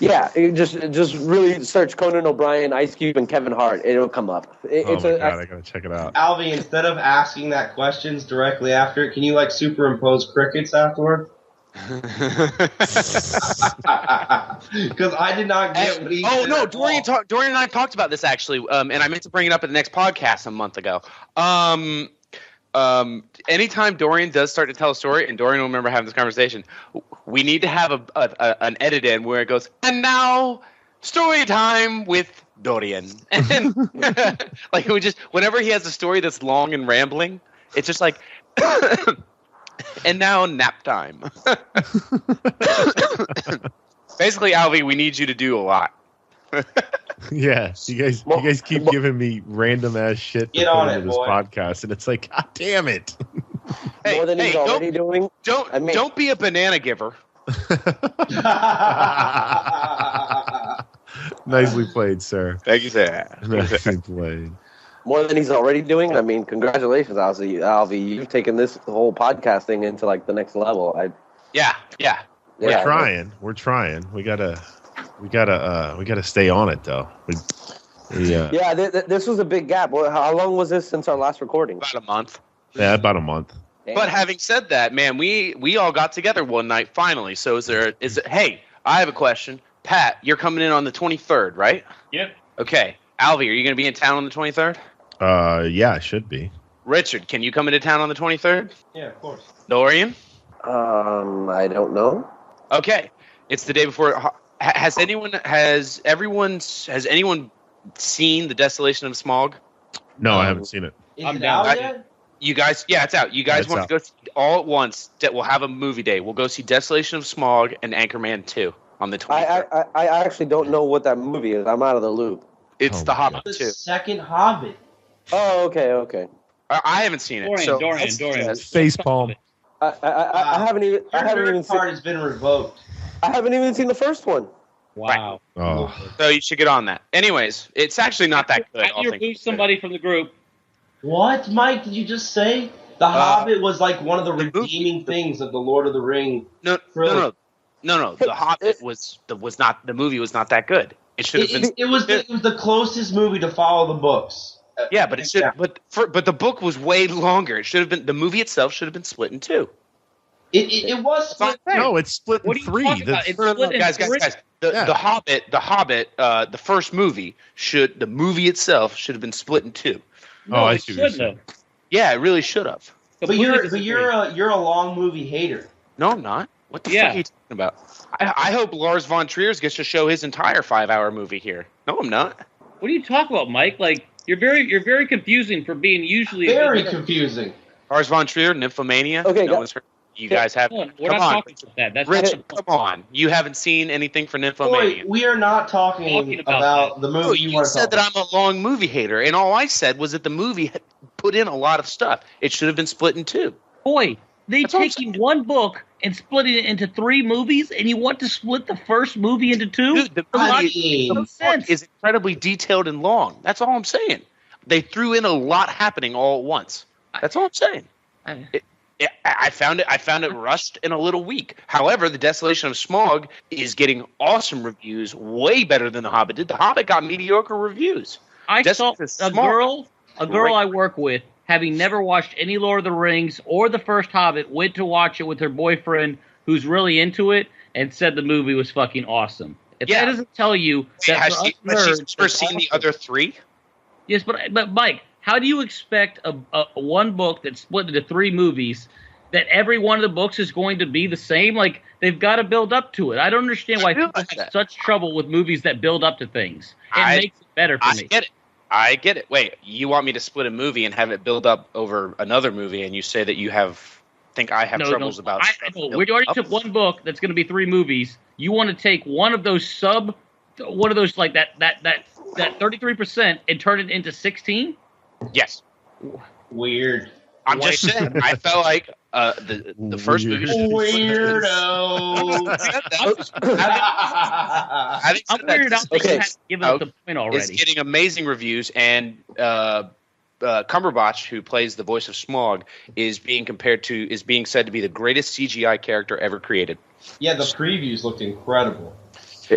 Yeah, just really search Conan O'Brien, Ice Cube, and Kevin Hart. It'll come up. I gotta check it out. Alvy, instead of asking that questions directly after it, can you like superimpose crickets afterward? Because I did not get what he said. Oh no, Dorian and I talked about this actually, and I meant to bring it up at the next podcast a month ago. Anytime Dorian does start to tell a story, and Dorian will remember having this conversation, we need to have an edit in where it goes, "And now, story time with Dorian." And like we just, whenever he has a story that's long and rambling, it's just like, "And now nap time." Basically, Alvy, we need you to do a lot. Yeah, you guys keep giving me random ass shit to Get put on into it, this boy. podcast, and it's like, God damn it! More than he's already doing. Don't be a banana giver. Nicely played, sir. Thank you, sir. Nicely played. More than he's already doing. I mean, congratulations, Alvy. You've taken this whole podcasting into like the next level. Yeah. We're trying. We gotta stay on it though. Yeah, this was a big gap. How long was this since our last recording? About a month. Yeah, about a month. Damn. But having said that, man, we all got together one night finally. So is it? Hey, I have a question. Pat, you're coming in on the 23rd, right? Yep. Okay. Alvy, are you going to be in town on the 23rd? Yeah, it should be. Richard, can you come into town on the 23rd? Yeah, of course. Dorian? I don't know. Okay. It's the day before. Has anyone seen The Desolation of Smaug? No, I haven't seen it. Is I'm it down. out yet? You guys, yeah, it's out. You guys It's want out. to go see all at once? We'll have a movie day. We'll go see Desolation of Smaug and Anchorman 2 on the 23rd. I actually don't know what that movie is. I'm out of the loop. It's Oh The my Hobbit The 2. second Hobbit. Oh, okay. I haven't seen it. Dorian. Facepalm. I haven't even. I Your haven't nerd even card seen. has been revoked. I haven't even seen the first one. Wow. Oh, So you should get on that. Anyways, it's actually not that good. I all need to things remove considered. somebody from the group. What, Mike? Did you just say? The Hobbit was like one of the movie- redeeming things of the Lord of the Ring. No. The Hobbit was not. The movie was not that good. It should have been. It was the closest movie to follow the books. Yeah, but it should. But the book was way longer. It should have been. The movie itself should have been split in two. It was split. no, it's split What in are you three. talking about? That's- It's No, split in guys. Yeah. The Hobbit, the first movie the movie itself should have been split in two. Oh, I it see what you're shouldn't have. Yeah, it really should have. But Completely you're disagree. a long movie hater. No, I'm not. What the Yeah. fuck are you talking about? I hope Lars von Trier gets to show his entire 5-hour movie here. No, I'm not. What are you talking about, Mike? Like you're very confusing for being usually Very confusing. Lars von Trier, Nymphomania. Okay, no guys. one's heard. You guys have. We're Come not on, talking about that. That's Rich. not the Come on. You haven't seen anything for Boy, Nymphomaniac. we are not talking about the movie Oh, you you want to said talk that I'm a long movie hater, and all I said was that the movie had put in a lot of stuff. It should have been split in two. Boy, they That's what I'm taking one book and splitting it into 3 movies, and you want to split the first movie into 2? Dude, the I movie mean, no sense. is incredibly detailed and long. That's all I'm saying. They threw in a lot happening all at once. That's all I'm saying. I found it rushed and a little weak. However, The Desolation of Smaug is getting awesome reviews, way better than The Hobbit did. The Hobbit got mediocre reviews. I saw Desolation of a Smaug. girl I work with, having never watched any Lord of the Rings or the first Hobbit, went to watch it with her boyfriend, who's really into it, and said the movie was fucking awesome. If that doesn't tell you that Has for she, us has she nerds, ever it's seen the awesome. other 3? Yes, but Mike, how do you expect a one book that's split into 3 movies that every one of the books is going to be the same? Like, they've got to build up to it. I don't understand why people have such trouble with movies that build up to things. It makes it better for me. I get it. Wait, you want me to split a movie and have it build up over another movie, and you say that you think I have troubles about stuff No, built we already up? took one book that's going to be 3 movies. You want to take one of those like that 33% and turn it into 16? Yes. weird. I'm just saying. I felt like the first movie. Weirdo. Having I'm said that, weirded out that you had given us Smaug the point is already. getting amazing reviews, and Cumberbatch, who plays the voice of Smaug, is being said to be the greatest CGI character ever created. Yeah, the previews looked incredible.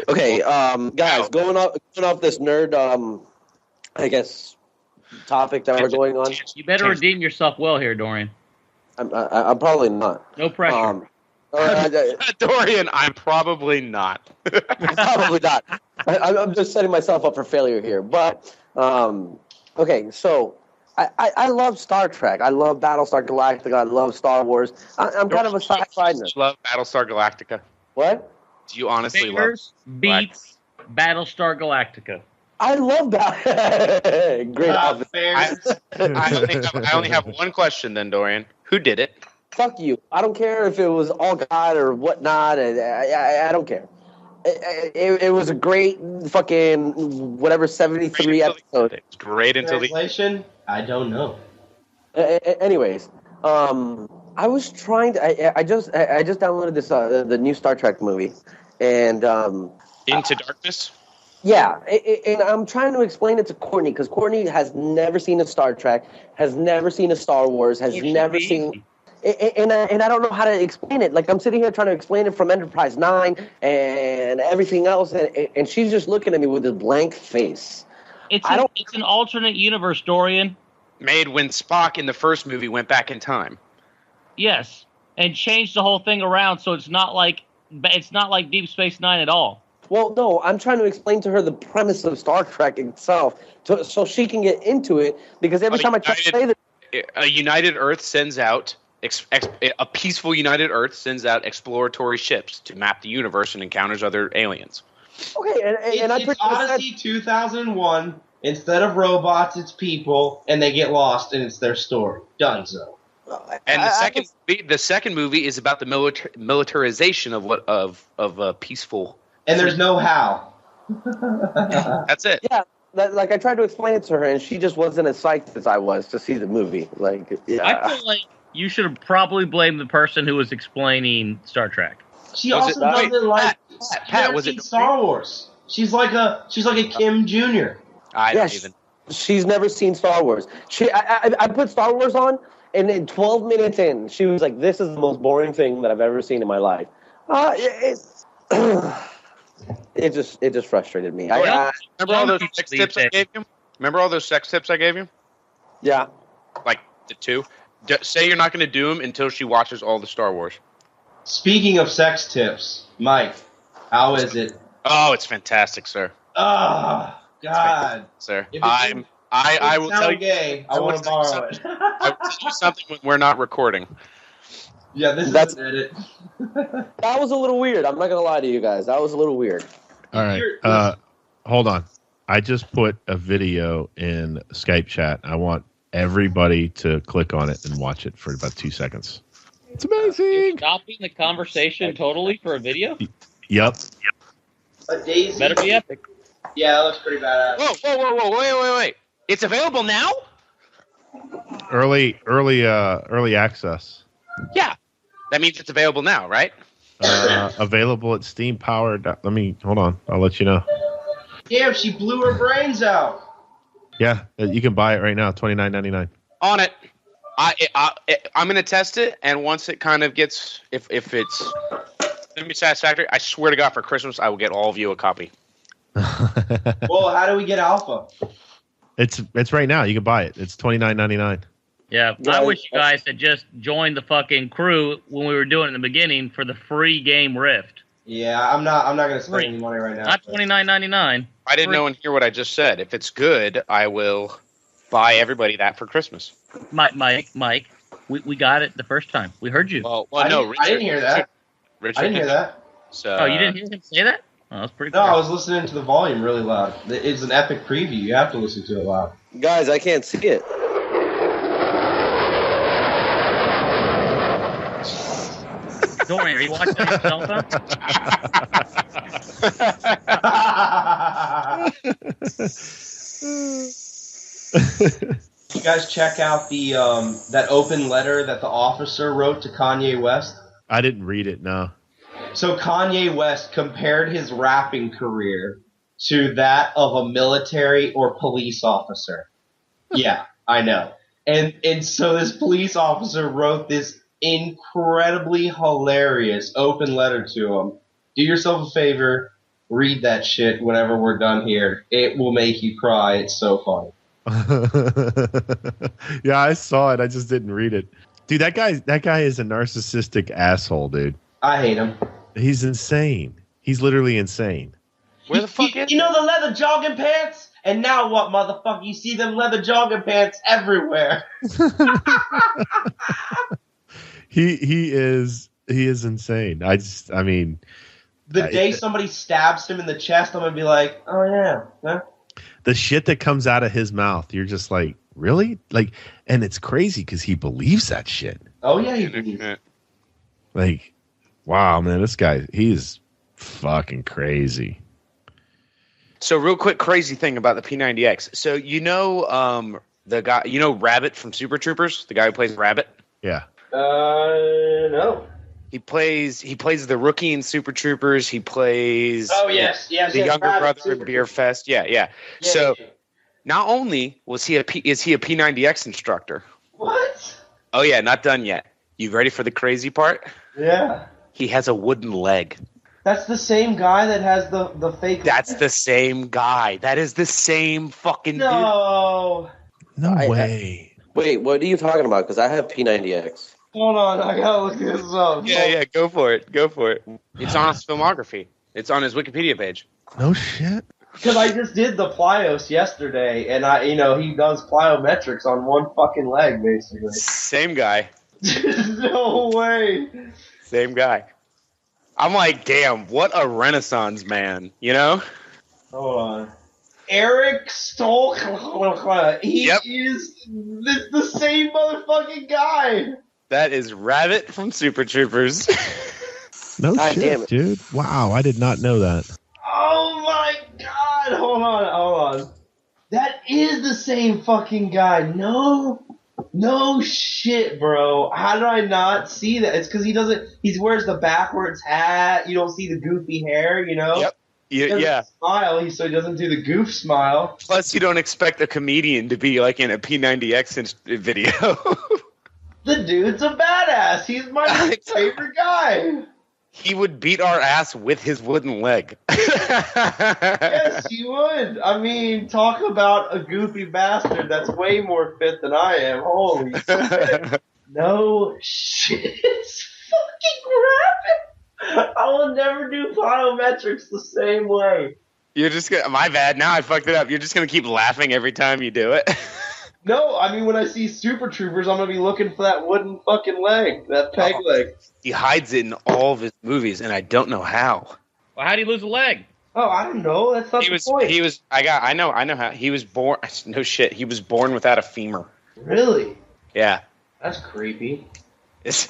Okay, guys, going off this nerd, I guess, topic that we're going on. You better redeem yourself well here, Dorian. I'm probably not. No pressure. Dorian, I'm probably not. Probably not. I'm just setting myself up for failure here. But okay, so I love Star Trek. I love Battlestar Galactica. I love Star Wars. I'm kind of a sci-fi nerd. Love Battlestar Galactica. What? Do you honestly Bears beats Battlestar Galactica. I love that. Great office. I only have one question then, Dorian. Who did it? Fuck you. I don't care if it was all God or whatnot. I don't care. It was a great fucking whatever 73 episode. It's great until the Translation? I don't know. Anyways, I was trying to. I just downloaded this the new Star Trek movie, and Into Darkness. yeah, and I'm trying to explain it to Courtney because Courtney has never seen a Star Trek, has never seen a Star Wars, has never seen. And I don't know how to explain it. Like, I'm sitting here trying to explain it from Enterprise 9 and everything else, and she's just looking at me with a blank face. It's an alternate universe, Dorian. Made when Spock in the first movie went back in time. Yes, and changed the whole thing around so it's not like Deep Space Nine at all. Well, no, I'm trying to explain to her the premise of Star Trek itself so she can get into it, because every time I try to say that... A United Earth sends out... a peaceful United Earth sends out exploratory ships to map the universe and encounters other aliens. Okay, and It's Odyssey 2001. Instead of robots, it's people, and they get lost, and it's their story. Donezo. And the second movie is about the militarization of a peaceful. And there's no how. That's it. Yeah, like I tried to explain it to her, and she just wasn't as psyched as I was to see the movie. Like, yeah. I feel like you should have probably blamed the person who was explaining Star Trek. She also doesn't like Pat, was it Star Wars. She's like a Kim Jr. I don't even. She's never seen Star Wars. I put Star Wars on, and then 12 minutes in, she was like, "This is the most boring thing that I've ever seen in my life." It just frustrated me. Remember all those sex tips I gave you? Remember all those sex tips I gave you? Yeah. Like the 2. Say you're not going to do them until she watches all the Star Wars. Speaking of sex tips, Mike, how is it? Oh, it's fantastic, sir. Oh, God. Sir, If it I will tell you. Gay, I want to borrow it. I will tell you something when we're not recording. Yeah, that's an edit. That was a little weird. I'm not gonna lie to you guys. That was a little weird. All right. Hold on. I just put a video in Skype chat. I want everybody to click on it and watch it for about 2 seconds. It's amazing. Stopping the conversation totally for a video? Yep. A Daisy. Better be epic. Yeah, that looks pretty badass. Whoa, wait. It's available now? Early access. Yeah. That means it's available now, right? Available at Steam Powered. Let me hold on. I'll let you know. Damn, she blew her brains out. Yeah, you can buy it right now. $29.99. On it. I'm going to test it, and once it kind of gets, if it's going to be satisfactory, I swear to God, for Christmas, I will get all of you a copy. Well, how do we get alpha? It's right now. You can buy it. It's $29.99. Yeah, Yeah, I wish you guys had just joined the fucking crew when we were doing it in the beginning for the free game Rift. Yeah, I'm not gonna spend any money right now. Not $29.99. I didn't know and hear what I just said. If it's good, I will buy everybody that for Christmas. Mike, we got it the first time. We heard you. Well, I no, didn't hear that. Richard I didn't hear that. So, Oh, you didn't hear him say that? Oh, that's pretty No, cool. I was listening to the volume really loud. It's an epic preview. You have to listen to it loud. Guys, I can't see it. Dorian, are you watching on your cell phone? You guys check out the that open letter that the officer wrote to Kanye West. I didn't read it. No. So Kanye West compared his rapping career to that of a military or police officer. Yeah, I know. And so this police officer wrote this incredibly hilarious open letter to him. Do yourself a favor, read that shit whenever we're done here. It will make you cry. It's so funny. Yeah, I saw it. I just didn't read it. Dude, that guy is a narcissistic asshole, dude. I hate him. He's insane. He's literally insane. where the fuck is you know the leather jogging pants? And now what, motherfucker? You see them leather jogging pants everywhere. He is insane. I mean, The day somebody stabs him in the chest, I'm gonna be like, oh yeah, huh? the shit that comes out of his mouth, you're just like, really? Like, and it's crazy because he believes that shit. Oh yeah, he believes. Like, wow, man, this guy, he's fucking crazy. So real quick, crazy thing about the P90X. So the guy, Rabbit from Super Troopers, the guy who plays Rabbit. Yeah. No. He plays the rookie in Super Troopers. He plays Oh yes, the younger Rabbit, brother Super in Beer Fest. Yeah. So not only is he a P90X instructor. what? Oh yeah, not done yet. You ready for the crazy part? Yeah. He has a wooden leg. That's the same guy that has the fake. That's the same guy. That is the same fucking dude. No. No way. Wait, what are you talking about? Because I have P90X. Hold on, I gotta look this up. Yeah, go for it. It's on his filmography. It's on his Wikipedia page. No shit. Because I just did the plyos yesterday, and he does plyometrics on one fucking leg, basically. Same guy. No way. Same guy. I'm like, damn, what a renaissance man, you know? Hold on. Eric Stolk. He Yep. is the same motherfucking guy. That is Rabbit from Super Troopers. No God damn shit, it. dude. Wow, I did not know that. Oh my god. Hold on. That is the same fucking guy. No shit, bro. How did I not see that? It's because he wears the backwards hat. You don't see the goofy hair, you know? Yep. He doesn't Yeah. smile, so he doesn't do the goof smile. Plus, you don't expect a comedian to be like in a P90X video. The dude's a badass. He's my favorite guy. He would beat our ass with his wooden leg. Yes, he would. I mean, talk about a goofy bastard that's way more fit than I am. Holy shit. No shit. It's fucking rapid. I will never do plyometrics the same way. You're just gonna. My bad. Now I fucked it up. You're just gonna keep laughing every time you do it. No, I mean, when I see Super Troopers, I'm going to be looking for that wooden fucking leg, that peg leg. He hides it in all of his movies, and I don't know how. Well, how do you lose a leg? Oh, I don't know. That's not the point. I know how. He was born. No shit. He was born without a femur. Really? Yeah. That's creepy.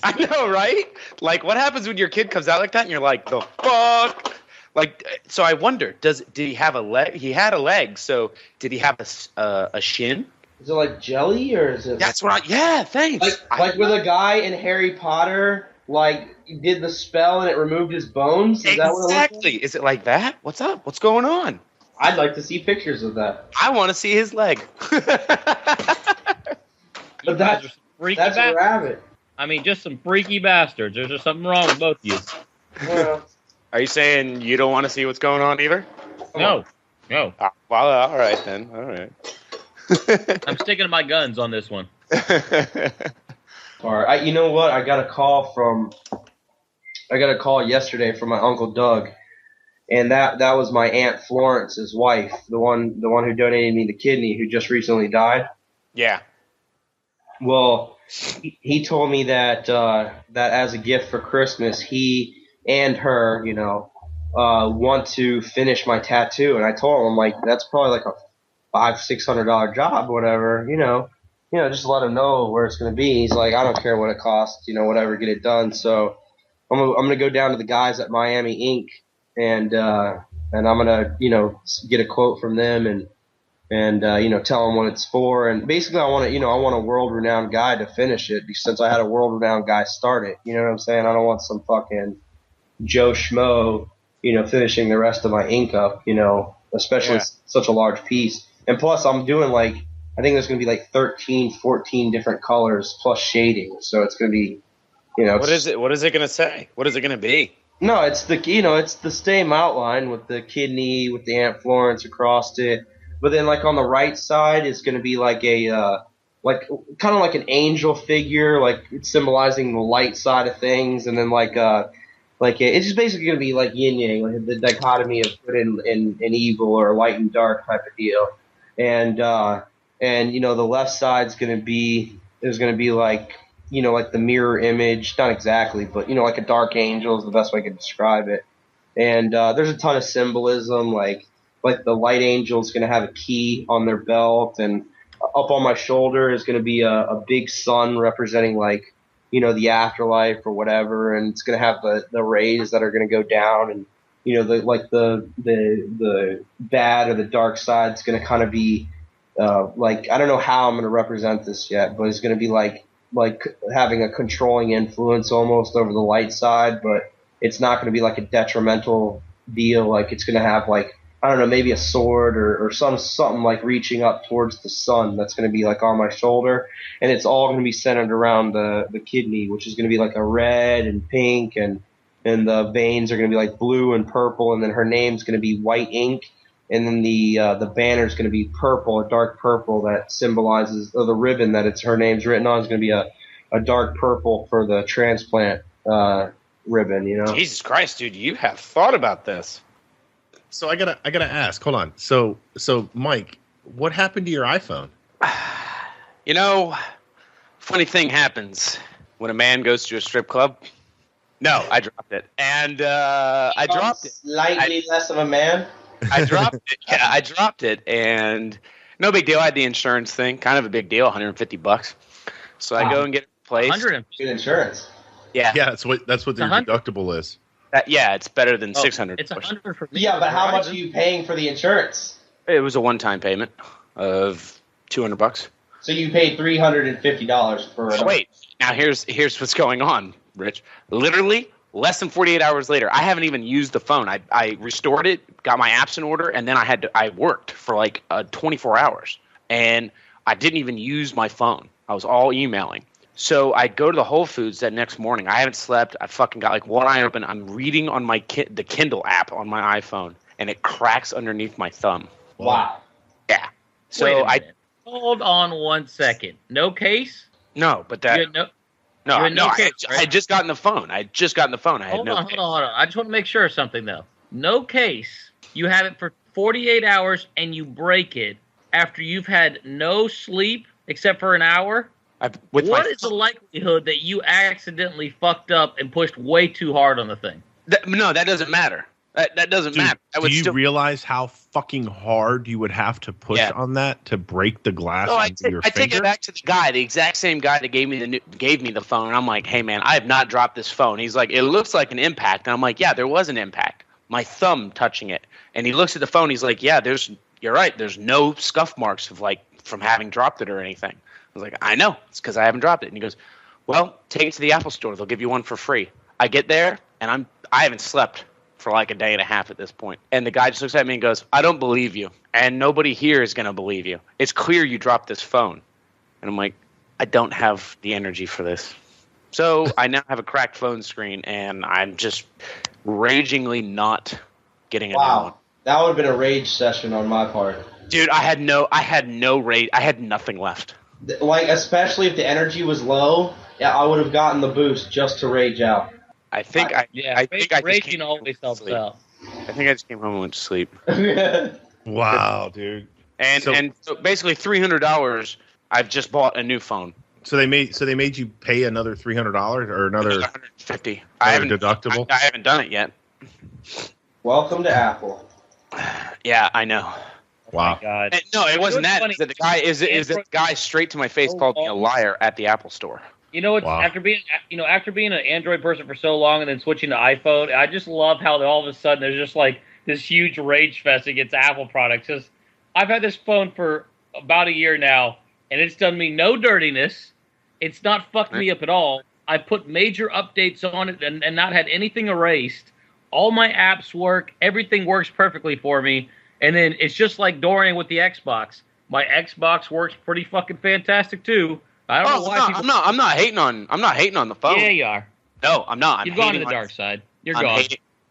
I know, right? Like, what happens when your kid comes out like that and you're like, the fuck? Like, so I wonder, did he have a leg? He had a leg, so did he have a shin? Is it like jelly or is it? That's what yeah, thanks. Like with a guy in Harry Potter, like did the spell and it removed his bones? Is that what it looks like? Exactly. Is it like that? What's up? What's going on? I'd like to see pictures of that. I want to see his leg. But that's a rabbit. I mean, just some freaky bastards. There's just something wrong with both of you. Well, Are you saying you don't want to see what's going on either? No. Well, all right then. All right. I'm sticking to my guns on this one. all right. You know what? I got a call yesterday from my Uncle Doug, and that was my Aunt Florence's wife, the one who donated me the kidney, who just recently died. Yeah. Well, he told me that that as a gift for Christmas, he and her, want to finish my tattoo, and I told him, I'm like, that's probably like a $500-600 job, whatever, just let him know where it's going to be. He's like, I don't care what it costs, whatever, get it done. So I'm gonna go down to the guys at Miami Ink, and I'm gonna get a quote from them and tell them what it's for. And basically, I want a world-renowned guy to finish it, since I had a world-renowned guy start it. You know what I'm saying? I don't want some fucking Joe Schmo, finishing the rest of my ink up, especially such a large piece. And plus, I'm doing I think there's going to be 13, 14 different colors plus shading. So it's going to be, What is it going to say? What is it going to be? No, it's it's the same outline with the kidney, with the Aunt Florence across it. But then on the right side is going to be kind of like an angel figure, symbolizing the light side of things. And then it's just basically going to be like yin yang, the dichotomy of good and evil, or light and dark type of deal. And the left side's going to be like the mirror image, not exactly, but like a dark angel is the best way I could describe it. And there's a ton of symbolism, like the light angel is going to have a key on their belt, and up on my shoulder is going to be a big sun representing the afterlife or whatever, and it's going to have the rays that are going to go down, and the bad or the dark side is going to kind of be I don't know how I'm going to represent this yet, but it's going to be like having a controlling influence almost over the light side, but it's not going to be like a detrimental deal. It's going to have I don't know, maybe a sword or something reaching up towards the sun that's going to be on my shoulder, and it's all going to be centered around the kidney, which is going to be a red and pink, and the veins are going to be blue and purple, and then her name's going to be white ink, and then the banner is going to be purple, a dark purple that symbolizes, or the ribbon that her name's written on is going to be a dark purple for the transplant ribbon. Jesus Christ, dude, you have thought about this. So I gotta ask. Hold on. So Mike, what happened to your iPhone? Funny thing happens when a man goes to a strip club. No, I dropped it, and I dropped it. Slightly less of a man. I dropped it. Yeah, I dropped it, and no big deal. I had the insurance thing, kind of a big deal, $150. So I go and get it replaced. Good insurance. Yeah, yeah. That's what the deductible is. It's better than $600. It's $100 for me. Yeah, but how much are you paying for the insurance? It was a one-time payment of $200. So you paid $350 for it. Wait, now here's what's going on, Rich. Literally, less than 48 hours later, I haven't even used the phone. I restored it, got my apps in order, and then I worked for 24 hours, and I didn't even use my phone. I was all emailing. So I go to the Whole Foods that next morning. I haven't slept. I fucking got one eye open. I'm reading on the Kindle app on my iPhone, and it cracks underneath my thumb. Wow. Yeah. So Hold on 1 second. No case? No, but that. Case, I had just gotten the phone. I had Hold on. I just want to make sure of something though. No case. You have it for 48 hours and you break it after you've had no sleep except for an hour. What is the likelihood that you accidentally fucked up and pushed way too hard on the thing? No, that doesn't matter. That doesn't Dude, matter. I would do you still. realize how fucking hard you would have to push Yeah. on that to break the glass No, into your I take finger? it back to the guy, the exact same guy that gave me the phone. And I'm like, hey man, I have not dropped this phone. He's like, it looks like an impact. And I'm like, yeah, there was an impact. My thumb touching it. And he looks at the phone. He's like, yeah, you're right. There's no scuff marks of like from having dropped it or anything. I was like, I know. It's because I haven't dropped it. And he goes, well, take it to the Apple store. They'll give you one for free. I get there and I haven't slept for like a day and a half at this point. And the guy just looks at me and goes, I don't believe you. And nobody here is going to believe you. It's clear you dropped this phone. And I'm like, I don't have the energy for this. So I now have a cracked phone screen and I'm just ragingly not getting a new one. Wow, that would have been a rage session on my part. Dude, I had no rage. I had nothing left. Like, especially if the energy was low, yeah, I would have gotten the boost just to rage out. I think I just raging came always home helps and went to sleep. out. I think I just came home and went to sleep. Wow, dude. And so basically $300, I've just bought a new phone. So they made you pay another $300 or another $150. I haven't deductible. I haven't done it yet. Welcome to Apple. Yeah, I know. Wow. God. And no, it wasn't what's that. funny? Is that the guy is the guy straight to my face called me a liar at the Apple store. You know, it's Wow. after being an Android person for so long and then switching to iPhone, I just love how all of a sudden there's just like this huge rage fest against Apple products. Because I've had this phone for about a year now, and it's done me no dirtiness. It's not fucked me up at all. I put major updates on it and not had anything erased. All my apps work. Everything works perfectly for me. And then it's just like Dorian with the Xbox. My Xbox works pretty fucking fantastic too. I don't know why people. I'm not hating on the phone. Yeah, you are. No, I'm not. You've gone to the dark side. You're gone.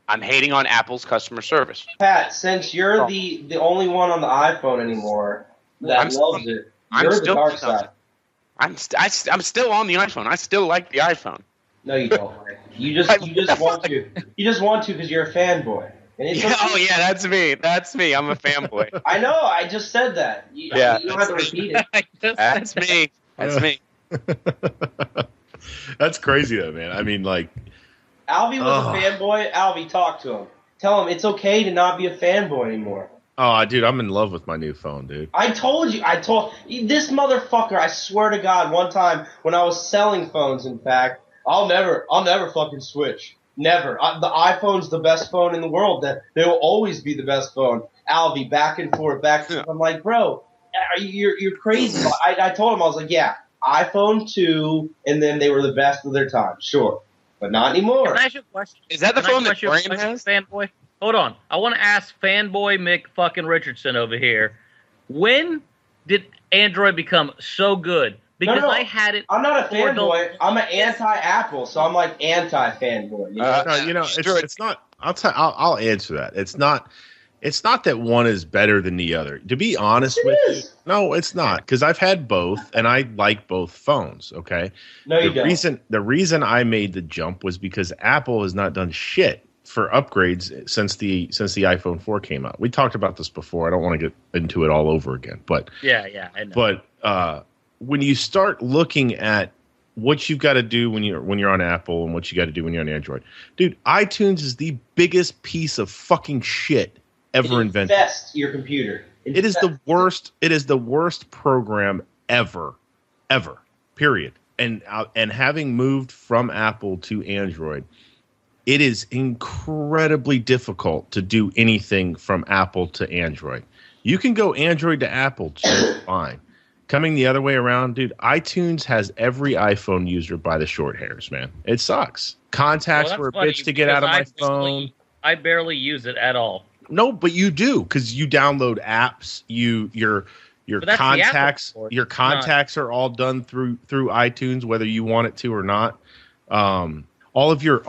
I'm hating on Apple's customer service. Pat, since you're the only one on the iPhone anymore that loves it, you're the dark side. I'm still on the iPhone. I still like the iPhone. No, you don't. You just want to. You just want to because you're a fanboy. And it's okay. Oh yeah, that's me. That's me. I'm a fanboy. I know. I just said that. You don't have to repeat it. That's me. That's me. That's crazy though, man. I mean, like, Albie was a fanboy. Albie, talk to him. Tell him it's okay to not be a fanboy anymore. oh, dude, I'm in love with my new phone, dude. I told you. This motherfucker. I swear to God, one time when I was selling phones, in fact, I'll never fucking switch. Never. The iPhone's the best phone in the world. That they will always be the best phone. Albie, back and forth, back and forth. I'm like, bro, you're crazy. I told him, I was like, yeah, iPhone 2, and then they were the best of their time, sure, but not anymore. Can I ask you a question? Is that the phone that Brian Brian has? Fanboy? Hold on. I want to ask fanboy Mick fucking Richardson over here. When did Android become so good? Because No. I had it. I'm not a for the- fanboy. I'm an anti-Apple, so I'm like anti-fanboy. You know? No, you know, it's not. I'll answer that. It's not that one is better than the other. To be honest It with you, is. no, it's not, because I've had both and I like both phones. Okay, No, you don't. the reason I made the jump was because Apple has not done shit for upgrades since the iPhone 4 came out. We talked about this before. I don't want to get into it all over again, but Yeah, I know. but when you start looking at what you've got to do when you're on Apple and what you got to do when you're on Android, dude, iTunes is the biggest piece of fucking shit ever invented. Infest your computer. It is the worst. It is the worst program ever. Period. And having moved from Apple to Android, it is incredibly difficult to do anything from Apple to Android. You can go Android to Apple just fine. Coming the other way around, dude, iTunes has every iPhone user by the short hairs, man. It sucks. Contacts Well, were a that's funny bitch to get out of my because phone. I barely use it at all. No, but you do, because you download apps. Your But that's the contacts, Apple Store. your contacts are all done through iTunes, whether you want it to or not. All of your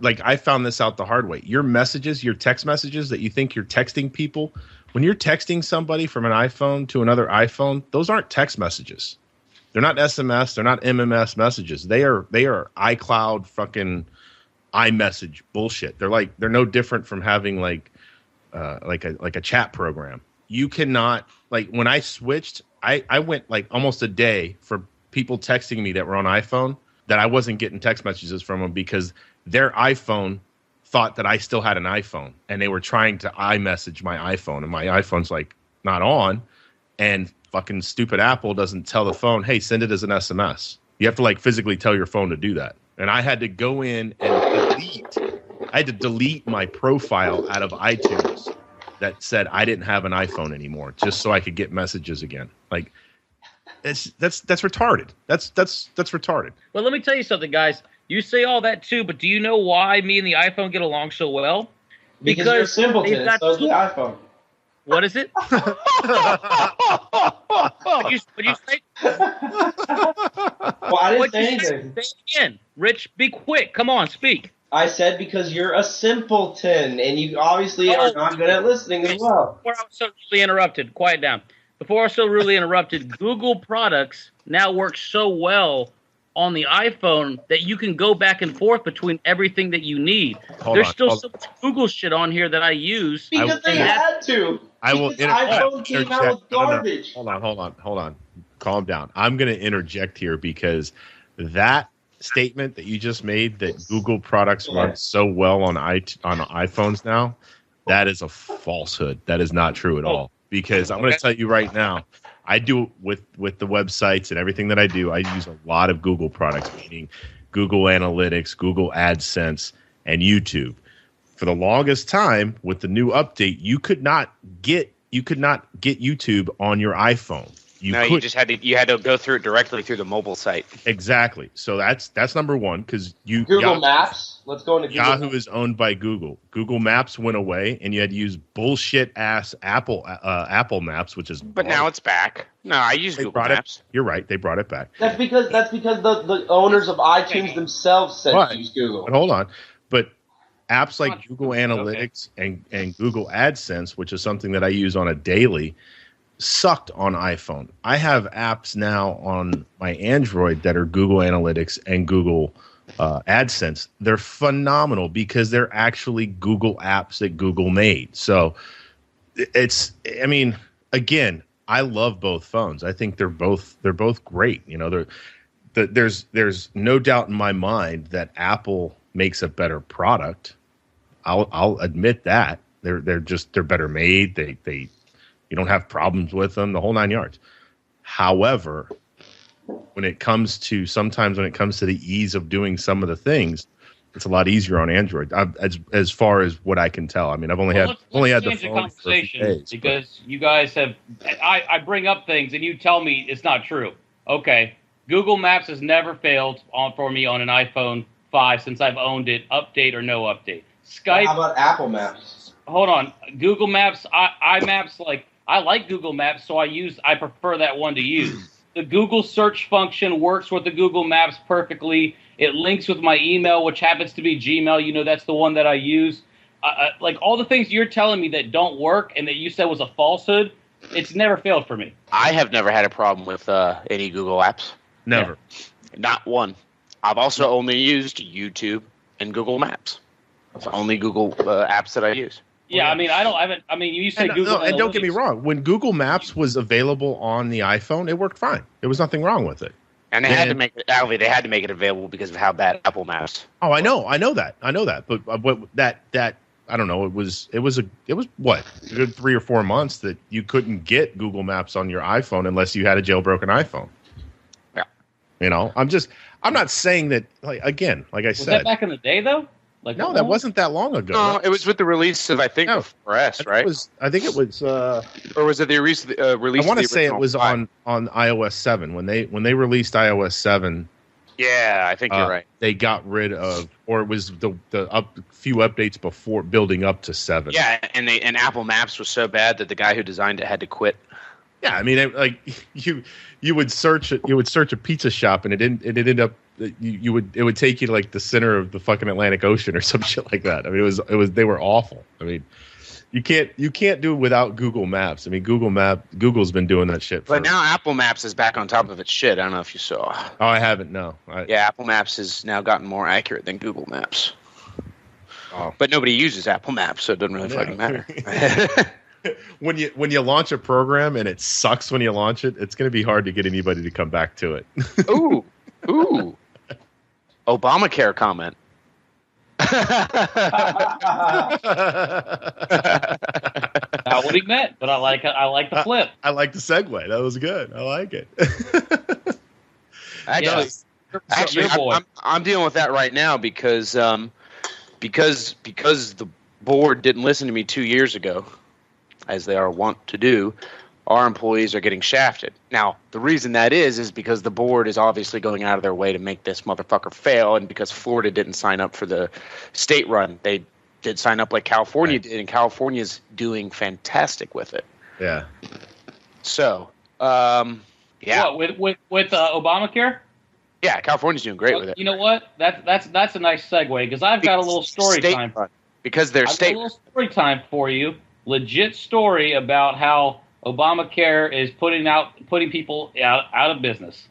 like, I found this out the hard way. Your messages, your text messages that you think you're texting people, when you're texting somebody from an iPhone to another iPhone, those aren't text messages. They're not SMS. They're not MMS messages. They are iCloud fucking iMessage bullshit. They're no different from having like a chat program. You cannot, like, when I switched, I went like almost a day for people texting me that were on iPhone that I wasn't getting text messages from them because their iPhone thought that I still had an iPhone, and they were trying to iMessage my iPhone, and my iPhone's like not on, and fucking stupid Apple doesn't tell the phone, hey, send it as an SMS. You have to like physically tell your phone to do that. And I had to go in and delete my profile out of iTunes that said I didn't have an iPhone anymore, just so I could get messages again. Like, that's retarded. That's retarded. Well, let me tell you something, guys. You say all that too, but do you know why me and the iPhone get along so well? Because you're a simpleton, and so is the iPhone. What is it? What'd you say? Well, I didn't say anything. Say it again. Rich, be quick. Come on, speak. I said because you're a simpleton, and you obviously are not good at listening as well. Before I was so rudely interrupted, quiet down. Before I was so rudely interrupted, Google products now work so well on the iPhone that you can go back and forth between everything that you need. There's still so much Google shit on here that I use. Because they had to. I will iPhone came out with garbage. No. Hold on. Calm down. I'm going to interject here because that statement that you just made, that Google products run so well on iPhones now, that is a falsehood. That is not true at all. Because I'm going to tell you right now, I do with the websites and everything that I do, I use a lot of Google products, meaning Google Analytics, Google AdSense, and YouTube. For the longest time, with the new update, you could not get YouTube on your iPhone. You just had to go through it directly through the mobile site. Exactly. So that's number one, because Google Maps. Let's go into Google Yahoo Maps. is owned by Google. Google Maps went away, and you had to use bullshit ass Apple Maps, which is. But now it's back. No, I use Google Maps. You're right. They brought it back. That's because the owners of iTunes themselves said to use Google. But hold on. But apps like Google Analytics and Google AdSense, which is something that I use on a daily, sucked on iPhone. I have apps now on my Android that are Google Analytics and Google AdSense. They're phenomenal because they're actually Google apps that Google made. So again, I love both phones. I think they're both great. You know, there's no doubt in my mind that Apple makes a better product. I'll admit that. They're better made. They you don't have problems with them, the whole 9 yards. However, when it comes to the ease of doing some of the things, it's a lot easier on Android. As far as what I can tell. I mean, I've only had the phone for a few days, because you guys have. I bring up things and you tell me it's not true. Okay, Google Maps has never failed for me on an iPhone 5 since I've owned it, update or no update. Skype. How about Apple Maps? Hold on, Google Maps, iMaps, like I like Google Maps, so I prefer that one to use. The Google search function works with the Google Maps perfectly. It links with my email, which happens to be Gmail. You know, that's the one that I use. Like all the things you're telling me that don't work and that you said was a falsehood, it's never failed for me. I have never had a problem with any Google apps. Never. Yeah. Not one. I've also only used YouTube and Google Maps. It's the only Google apps that I use. Yeah, I mean, you say Google. And don't get me wrong. When Google Maps was available on the iPhone, it worked fine. There was nothing wrong with it. And they had to make it available because of how bad Apple Maps. Oh, I know that. But that I don't know. It was what, a good 3 or 4 months that you couldn't get Google Maps on your iPhone unless you had a jailbroken iPhone. Yeah. You know, I'm not saying that. Like I said, was that back in the day though? Like, no, that wasn't that long ago. No, it was with the release of, I think, 4S, right? I think it was. Or was it the release? I want to say it was on iOS 7 when they released iOS 7. Yeah, I think you're right. They got rid of, or it was the few updates before building up to 7. Yeah, and Apple Maps was so bad that the guy who designed it had to quit. Yeah, I mean, you would search a pizza shop and it ended up. It would take you to like the center of the fucking Atlantic Ocean or some shit like that. I mean, it was they were awful. I mean, you can't do it without Google Maps. I mean, Google's been doing that shit. But now Apple Maps is back on top of its shit. I don't know if you saw. Oh, I haven't. No. Yeah, Apple Maps has now gotten more accurate than Google Maps. Oh. But nobody uses Apple Maps, so it doesn't really fucking matter. When you launch a program and it sucks when you launch it, it's going to be hard to get anybody to come back to it. Ooh. Obamacare comment. Not what he meant, but I like the flip. I like the segue. That was good. I like it. Actually, I'm dealing with that right now because the board didn't listen to me 2 years ago, as they are wont to do. Our employees are getting shafted. Now, the reason that is because the board is obviously going out of their way to make this motherfucker fail, and because Florida didn't sign up for the state run. They did sign up like California did, and California's doing fantastic with it. Yeah. So, yeah. What, with Obamacare? Yeah, California's doing great with it. You know what? That's a nice segue, because I've got a little story time. Because they're state. I've got a little story time for you. Legit story about how Obamacare is putting people out of business.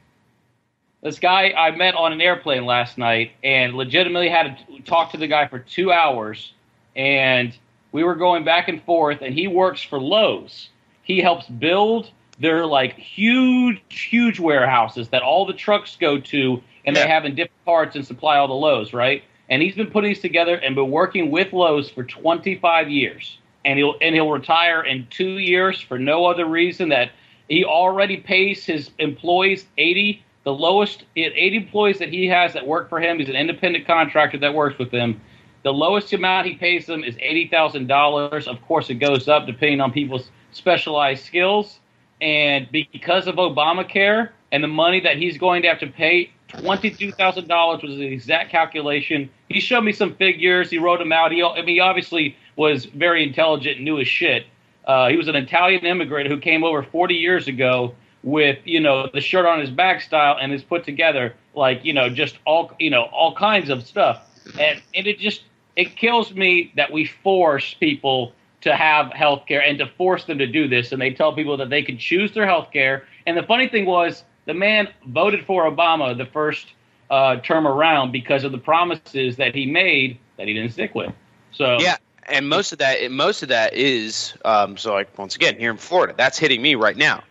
This guy I met on an airplane last night, and legitimately had to talk to the guy for 2 hours, and we were going back and forth, and he works for Lowe's. He helps build their like huge warehouses that all the trucks go to, and they have in different parts and supply all the Lowe's, right? And he's been putting these together and been working with Lowe's for 25 years. And he'll retire in 2 years for no other reason that he already pays his employees 80. The lowest 80 employees that he has that work for him. He's an independent contractor that works with him. The lowest amount he pays them is $80,000. Of course, it goes up depending on people's specialized skills. And because of Obamacare and the money that he's going to have to pay, $22,000 was the exact calculation. He showed me some figures. He wrote them out. He obviously was very intelligent and knew his shit. He was an Italian immigrant who came over 40 years ago with, the shirt on his back style, and is put together like, just all kinds of stuff. And it kills me that we force people to have health care and to force them to do this. And they tell people that they can choose their health care. And the funny thing was, the man voted for Obama the first term around because of the promises that he made that he didn't stick with. So yeah. And most of that is so like once again here in Florida, that's hitting me right now.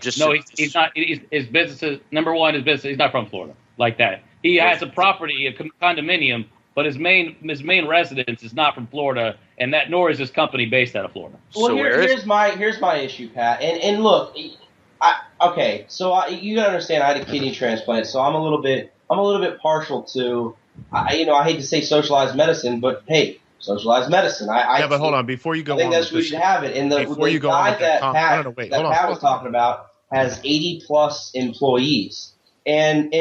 He's not. His business is number one. His business. He's not from Florida like that. He has a property, a condominium, but his main residence is not from Florida, and that nor is his company based out of Florida. Well, so here's my issue, Pat. And look, you gotta understand. I had a kidney transplant, so I'm a little bit partial to. I hate to say socialized medicine, but hey. Socialized medicine. But hold on. Before you go on, I think that's we should have it. And the guy that Pat was talking about has 80 plus employees, and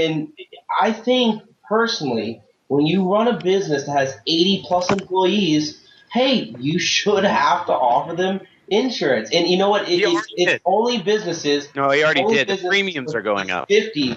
I think personally, when you run a business that has 80 plus employees, hey, you should have to offer them insurance. And you know what? It's only businesses. No, he already did. The premiums are going up. 50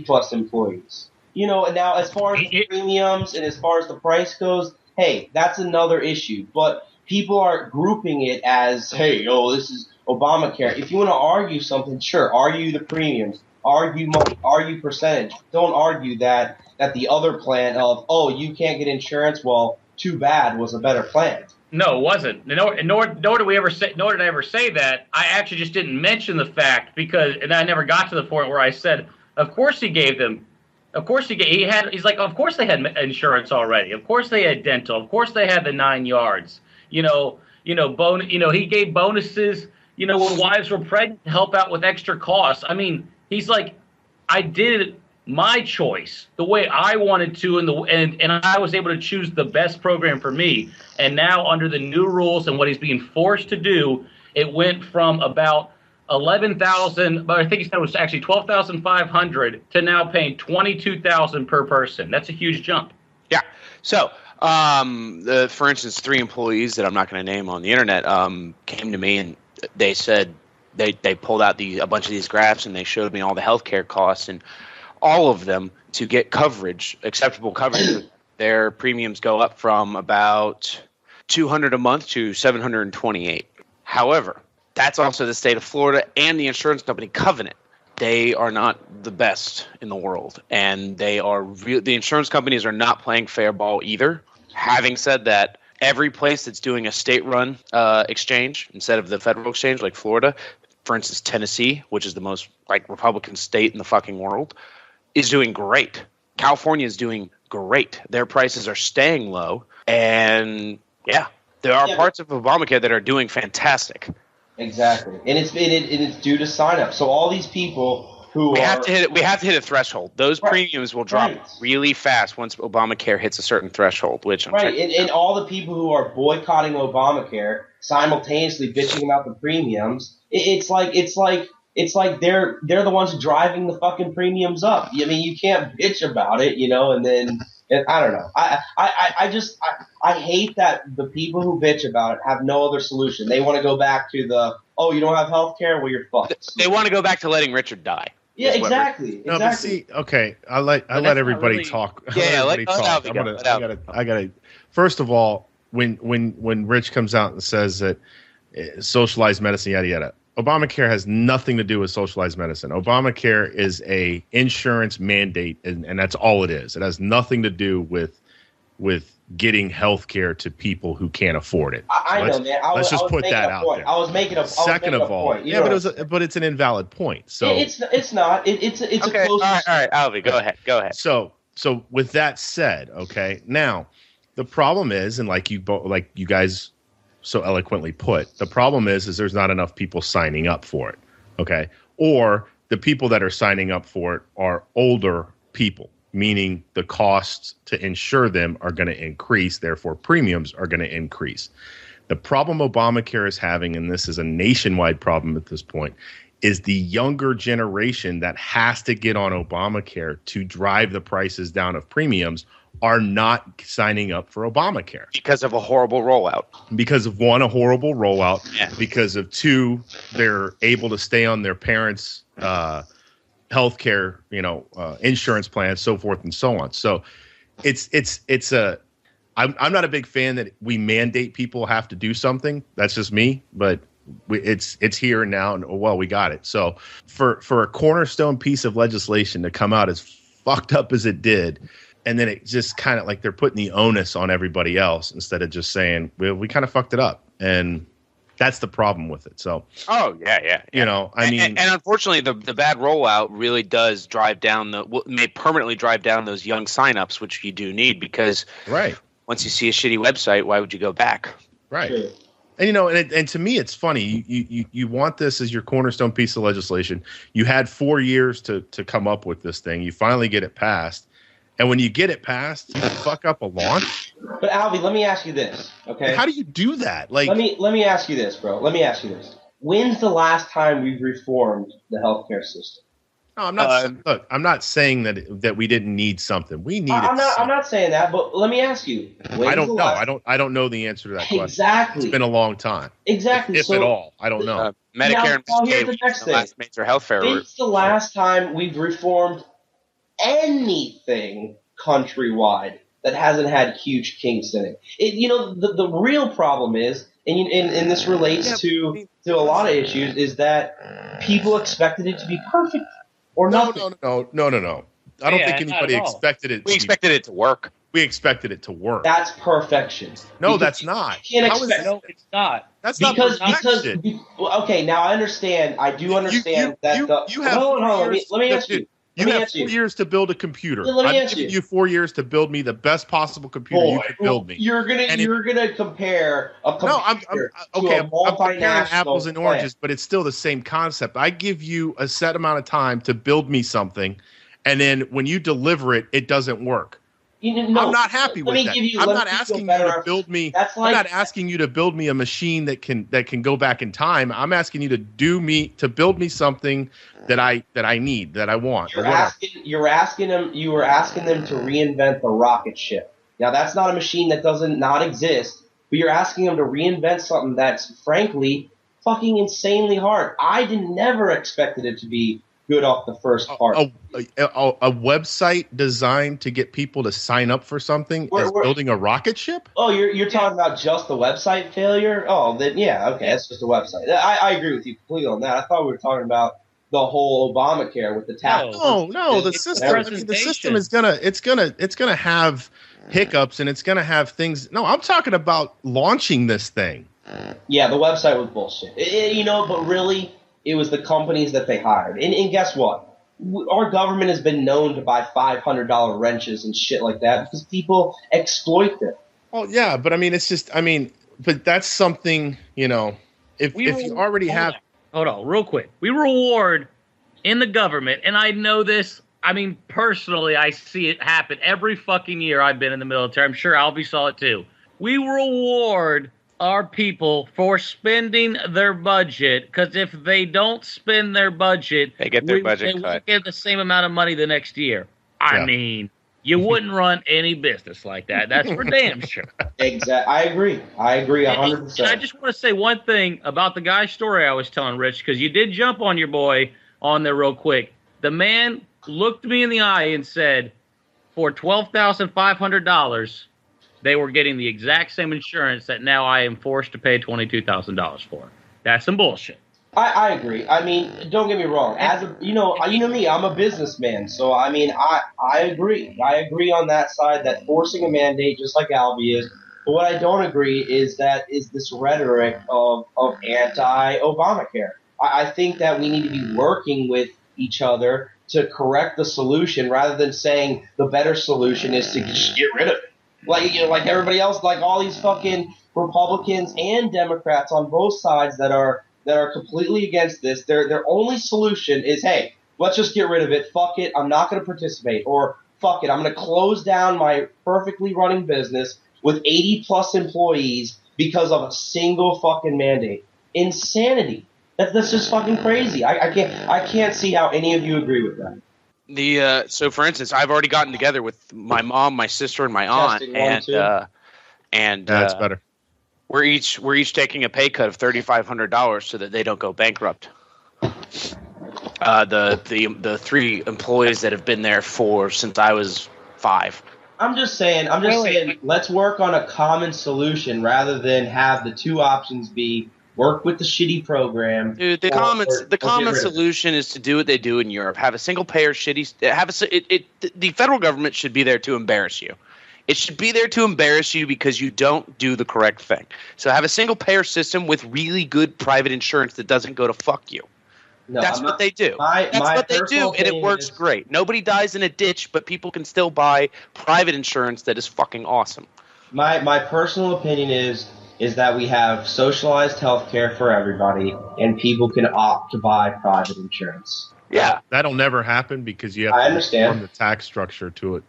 plus employees. And now as far as the premiums and as far as the price goes. Hey, that's another issue. But people are grouping it as, hey, this is Obamacare. If you want to argue something, sure, argue the premiums, argue money, argue percentage. Don't argue that the other plan of, you can't get insurance, well, too bad was a better plan. No, it wasn't. Nor did I ever say that. I actually just didn't mention the fact and I never got to the point where I said, of course he gave them. Of course he's like, of course they had insurance already. Of course they had dental. Of course they had the 9 yards. He gave bonuses, when wives were pregnant to help out with extra costs. I mean, he's like, I did my choice the way I wanted to, and I was able to choose the best program for me. And now under the new rules and what he's being forced to do, it went from about 11,000, but I think he said it was actually 12,500 to now paying 22,000 per person. That's a huge jump. Yeah. So, for instance, 3 employees that I'm not going to name on the internet came to me and they said they pulled out a bunch of these graphs and they showed me all the healthcare costs, and all of them to get coverage, acceptable coverage, their premiums go up from about $200 a month to $728. However, that's also the state of Florida and the insurance company Covenant. They are not the best in the world, and the insurance companies are not playing fair ball either. Having said that, every place that's doing a state-run exchange instead of the federal exchange, like Florida, for instance, Tennessee, which is the most Republican state in the fucking world, is doing great. California is doing great. Their prices are staying low, and yeah, there are parts of Obamacare that are doing fantastic. Exactly, and it's due to sign up. So all these people who we have to hit a threshold. Those premiums will drop really fast once Obamacare hits a certain threshold. Which I'm and all the people who are boycotting Obamacare simultaneously bitching about the premiums. It's like they're the ones driving the fucking premiums up. I mean, you can't bitch about it, and then I don't know. I hate that the people who bitch about it have no other solution. They want to go back to you don't have health care? Well, you're fucked. They want to go back to letting Richard die. Yeah, exactly. No, but see, okay, I let everybody really... talk. Yeah, let talk. I gotta. First of all, when Rich comes out and says that socialized medicine, yada yada, Obamacare has nothing to do with socialized medicine. Obamacare is a insurance mandate, and that's all it is. It has nothing to do with getting health care to people who can't afford it. I know, man. Let's just put that out there. I was making a Second of all, but it's an invalid point. So it's not. It's okay. A close. All right, Alvy, go ahead. So with that said, okay, now the problem is, and like you guys so eloquently put, the problem is there's not enough people signing up for it. Okay, or the people that are signing up for it are older people, meaning the costs to insure them are going to increase, therefore premiums are going to increase. The problem Obamacare is having, and this is a nationwide problem at this point, is the younger generation that has to get on Obamacare to drive the prices down of premiums are not signing up for Obamacare. Because of a horrible rollout. Because of one, a horrible rollout. Yeah. Because of two, they're able to stay on their parents' healthcare, insurance plans, so forth and so on. So I'm not a big fan that we mandate people have to do something. That's just me, but it's here and now, and we got it. So for a cornerstone piece of legislation to come out as fucked up as it did, and then it just kind of like they're putting the onus on everybody else instead of just saying, we kind of fucked it up. And that's the problem with it. So, yeah. And unfortunately, the bad rollout really does may permanently drive down those young signups, which you do need, because once you see a shitty website, why would you go back? Right. Sure. And and to me, it's funny. You want this as your cornerstone piece of legislation. You had 4 years to come up with this thing. You finally get it passed. And when you get it passed, you fuck up a launch. But Alvy, let me ask you this, okay? Like, how do you do that? Like, let me ask you this, bro. Let me ask you this. When's the last time we've reformed the healthcare system? No, I'm not. Look, I'm not saying that we didn't need something. We needed. I'm not saying that, but let me ask you. I don't know. I don't know the answer to that question. Exactly. It's been a long time. Exactly. If at all, I don't know. Medicare and Medicaid. Here's the next thing. Major health care. It's the last time we've reformed anything countrywide that hasn't had huge kinks in it. The real problem is, and this relates to a lot of issues, is that people expected it to be perfect or nothing. No. I don't think anybody expected it. We expected it to work. We expected it to work. That's perfection. No, that's not. You can't expect. No, it's not. That's because perfection. Okay, now I understand. I do understand that you have. Hold on. Let me ask you. You have 4 years to build a computer. I'm giving you 4 years to build me the best possible computer you can build me. You're gonna compare a computer I'm comparing apples and oranges, but it's still the same concept. I give you a set amount of time to build me something, and then when you deliver it, it doesn't work. I'm not happy with that. I'm not asking you to build me. I'm not asking you to build me a machine that can go back in time. I'm asking you to build me something that I need, that I want. You were asking them to reinvent the rocket ship. Now that's not a machine that doesn't not exist, but you're asking them to reinvent something that's frankly fucking insanely hard. I never expected it to be good off the first part. A website designed to get people to sign up for something as building a rocket ship? Oh, you're talking about just the website failure? Oh, then yeah, okay, that's just a website. I agree with you completely on that. I thought we were talking about the whole Obamacare with the tax. No, the system. I mean, the system is gonna have hiccups, and it's gonna have things. No, I'm talking about launching this thing. Yeah, the website was bullshit. But really, it was the companies that they hired. And guess what? our government has been known to buy $500 wrenches and shit like that because people exploit them. Well, yeah, but I mean, it's just, but that's something, if you already have. Hold on, real quick. We reward in the government, and I know this. I mean, personally, I see it happen every fucking year I've been in the military. I'm sure Albie saw it too. We reward our people for spending their budget, because if they don't spend their budget, they get their budget they cut. won't get the same amount of money the next year. I mean, you wouldn't run any business like that. That's for damn sure. Exactly. I agree 100%. And I just want to say one thing about the guy's story I was telling Rich, because you did jump on your boy on there real quick. The man looked me in the eye and said, for $12,500, they were getting the exact same insurance that now I am forced to pay $22,000 for. That's some bullshit. I agree. I mean, don't get me wrong. As a, you know me, I'm a businessman, so I mean, I agree. I agree on that side that forcing a mandate, just like Albie is. But what I don't agree is this rhetoric of anti-Obamacare. I think that we need to be working with each other to correct the solution rather than saying the better solution is to just get rid of it. Like everybody else, like all these fucking Republicans and Democrats on both sides that are completely against this. Their only solution is, hey, let's just get rid of it. Fuck it, I'm not going to participate. Or fuck it, I'm going to close down my perfectly running business with 80 plus employees because of a single fucking mandate. Insanity. That's just fucking crazy. I can't see how any of you agree with that. So for instance, I've already gotten together with my mom, my sister, and my aunt, and that's better. We're each taking a pay cut of $3,500 so that they don't go bankrupt. The three employees that have been there since I was 5. I'm just saying, let's work on a common solution rather than have the two options be work with the shitty program. Dude, the common solution is to do what they do in Europe. Have a single payer the federal government should be there to embarrass you. It should be there to embarrass you because you don't do the correct thing. So have a single payer system with really good private insurance that doesn't go to fuck you. No, That's what they do. That's what they do, and it works great. Nobody dies in a ditch, but people can still buy private insurance that is fucking awesome. My personal opinion is that we have socialized healthcare for everybody, and people can opt to buy private insurance. Yeah, that'll never happen because you have to reform the tax structure to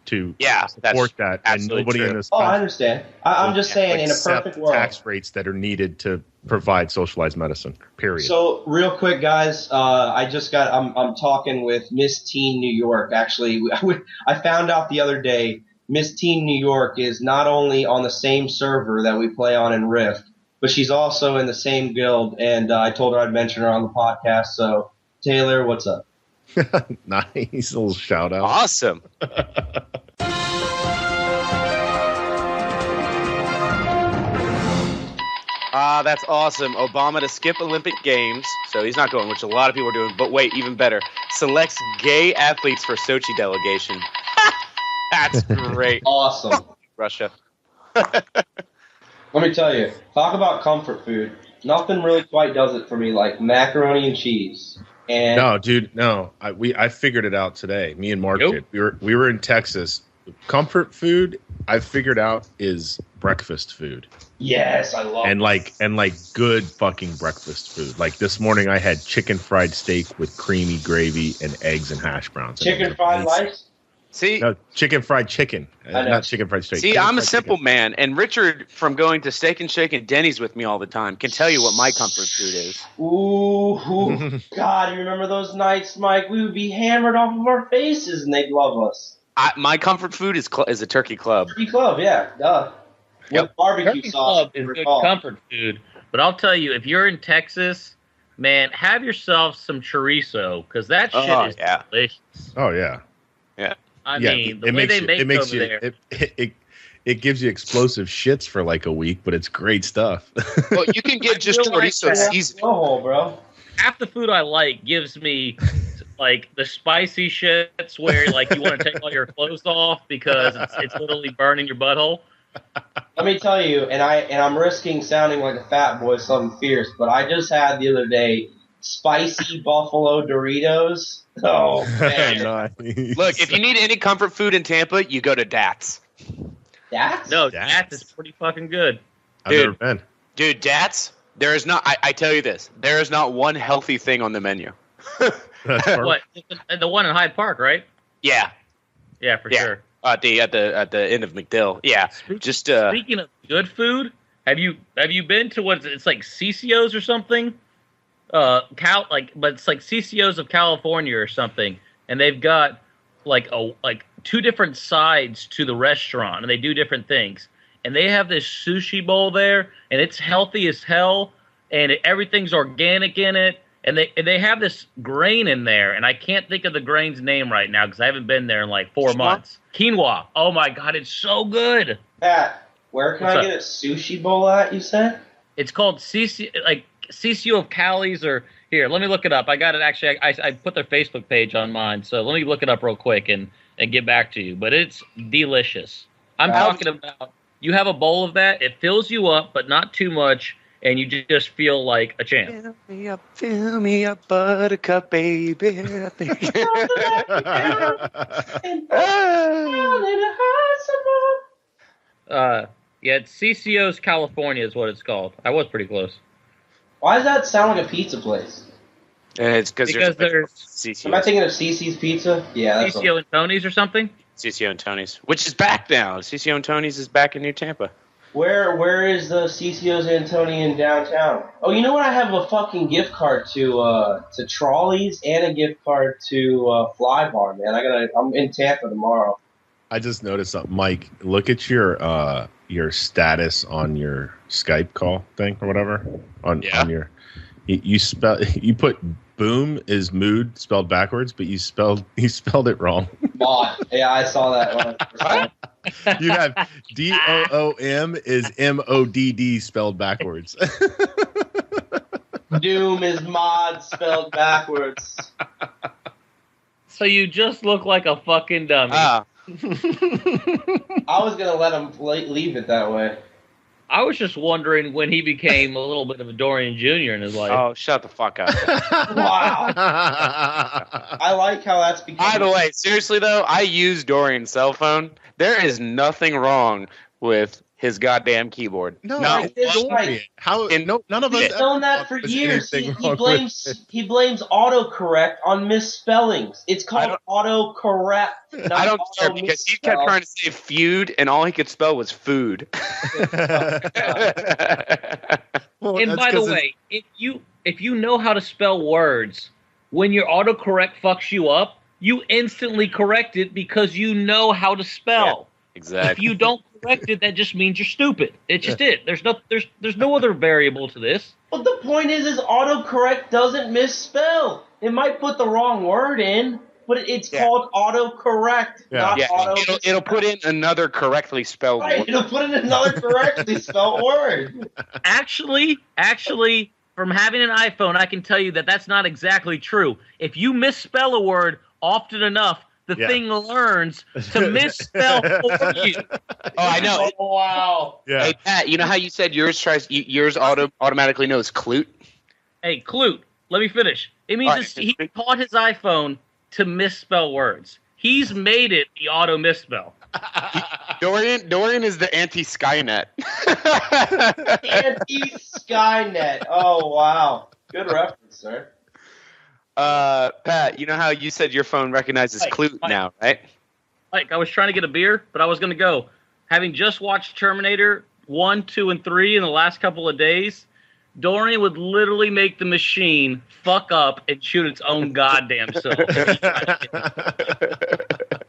support that, and nobody in this country. I understand. I'm just saying, in a perfect world, tax rates that are needed to provide socialized medicine. Period. So, real quick, guys, I'm talking with Miss Teen New York. Actually, I found out the other day, Miss Teen New York is not only on the same server that we play on in Rift, but she's also in the same guild. And I told her I'd mention her on the podcast. So, Taylor, what's up? Nice little shout out. Awesome. That's awesome. Obama to skip Olympic Games, so he's not going, which a lot of people are doing. But wait, even better, selects gay athletes for Sochi delegation. That's great. Awesome. Russia. Let me tell you, talk about comfort food. Nothing really quite does it for me like macaroni and cheese. And no, dude, no. I figured it out today. Me and Mark did. We were in Texas. Comfort food, I figured out, is breakfast food. Yes, I love it. And good fucking breakfast food. Like this morning I had chicken fried steak with creamy gravy and eggs and hash browns. Chicken fried rice? See, no, chicken fried chicken, not chicken fried steak. See, I'm a simple man, and Richard, from going to Steak and Shake and Denny's with me all the time, can tell you what my comfort food is. Ooh, God, you remember those nights, Mike? We would be hammered off of our faces, and they'd love us. My comfort food is a turkey club. Turkey club, yeah, duh. Yep. With barbecue Turkey sauce. club is good comfort food, but I'll tell you, if you're in Texas, man, have yourself some chorizo, because that shit is delicious. Oh yeah. Yeah. I mean, the way they make it over there. It gives you explosive shits for like a week, but it's great stuff. Well, you can get just chorizo season. Oh, bro. Half the food I like gives me like the spicy shits where like you want to take all your clothes off because it's literally burning your butthole. Let me tell you, and I'm risking sounding like a fat boy, something fierce, but I just had the other day spicy buffalo Doritos. Oh man, Nice. Look, if you need any comfort food in Tampa, you go to Dats. that's No, That's- that is pretty fucking good. I've Dude. never been. Dude, Dats, there is not, I tell you this, there is not one healthy thing on the menu. That's perfect. What? The one in Hyde Park, right? Yeah, Yeah, for Yeah. sure. at the end of McDill. Yeah, just Speaking of good food, have you been to what it's like CCO's or something? But it's like CCO's of California or something, and they've got like two different sides to the restaurant, and they do different things. And they have this sushi bowl there, and it's healthy as hell, and everything's organic in it. And they have this grain in there, and I can't think of the grain's name right now because I haven't been there in like 4 Quinoa? months. Quinoa. Oh my god, it's so good. Pat. Where can What's I up? get a sushi bowl at? You said. It's called CCO of Cali's, or here. Let me look it up. I got it actually. I put their Facebook page on mine, so let me look it up real quick and get back to you. But it's delicious. I'm talking about you have a bowl of that. It fills you up, but not too much, and you just feel like a champ. fill me up, buttercup, baby. Yeah, it's CCO's California is what it's called. I was pretty close. Why does that sound like a pizza place? And it's Because there's CCO, Am I thinking of CC's Pizza? Yeah, that's CCO and Tony's or something. CCO and Tony's, which is back now. CCO and Tony's is back in New Tampa. Where is the CCO's Antonian downtown? Oh, you know what? I have a fucking gift card to Trolley's and a gift card to Fly Bar, man. I'm in Tampa tomorrow. I just noticed something, Mike. Look at your status on your Skype call thing or whatever. On your you put boom is mood spelled backwards, but you spelled it wrong. Mod. Yeah, I saw that one. You have DOOM is MODD spelled backwards. Doom is mod spelled backwards. So you just look like a fucking dummy. Ah, I was gonna let him leave it that way. I was just wondering when he became a little bit of a Dorian Jr. in his life. oh, shut the fuck up. Wow. I like how that's become. By the way, seriously though, I use Dorian's cell phone. There is nothing wrong with his goddamn keyboard. No, no. it's Dorian. How? No, none of us. He's known that for years. He blames autocorrect on misspellings. It's called autocorrect. I don't care because he kept trying to say feud, and all he could spell was food. Well, And that's by the 'cause way, if you know how to spell words, when your autocorrect fucks you up, you instantly correct it because you know how to spell. If Exactly. you don't correct it, that just means you're stupid. It's just it. There's no other variable to this. But the point is autocorrect doesn't misspell. It might put the wrong word in, but it's called autocorrect, not auto. It'll put in another correctly spelled Right, word. it'll put in another correctly spelled word. Actually, from having an iPhone, I can tell you that that's not exactly true. If you misspell a word often enough, the thing learns to misspell for you. Oh, I know. Oh, wow. Yeah. Hey Pat, you know how you said yours automatically knows Clute? Hey, Clute, let me finish. It means he taught his iPhone to misspell words. He's made it the auto misspell. Dorian is the anti-Skynet. Anti-Skynet. Oh, wow. Good reference, sir. Pat, you know how you said your phone recognizes Clute now, right? Like, I was trying to get a beer, but I was going to go. Having just watched Terminator 1, 2, and 3 in the last couple of days, Dorian would literally make the machine fuck up and shoot its own goddamn self.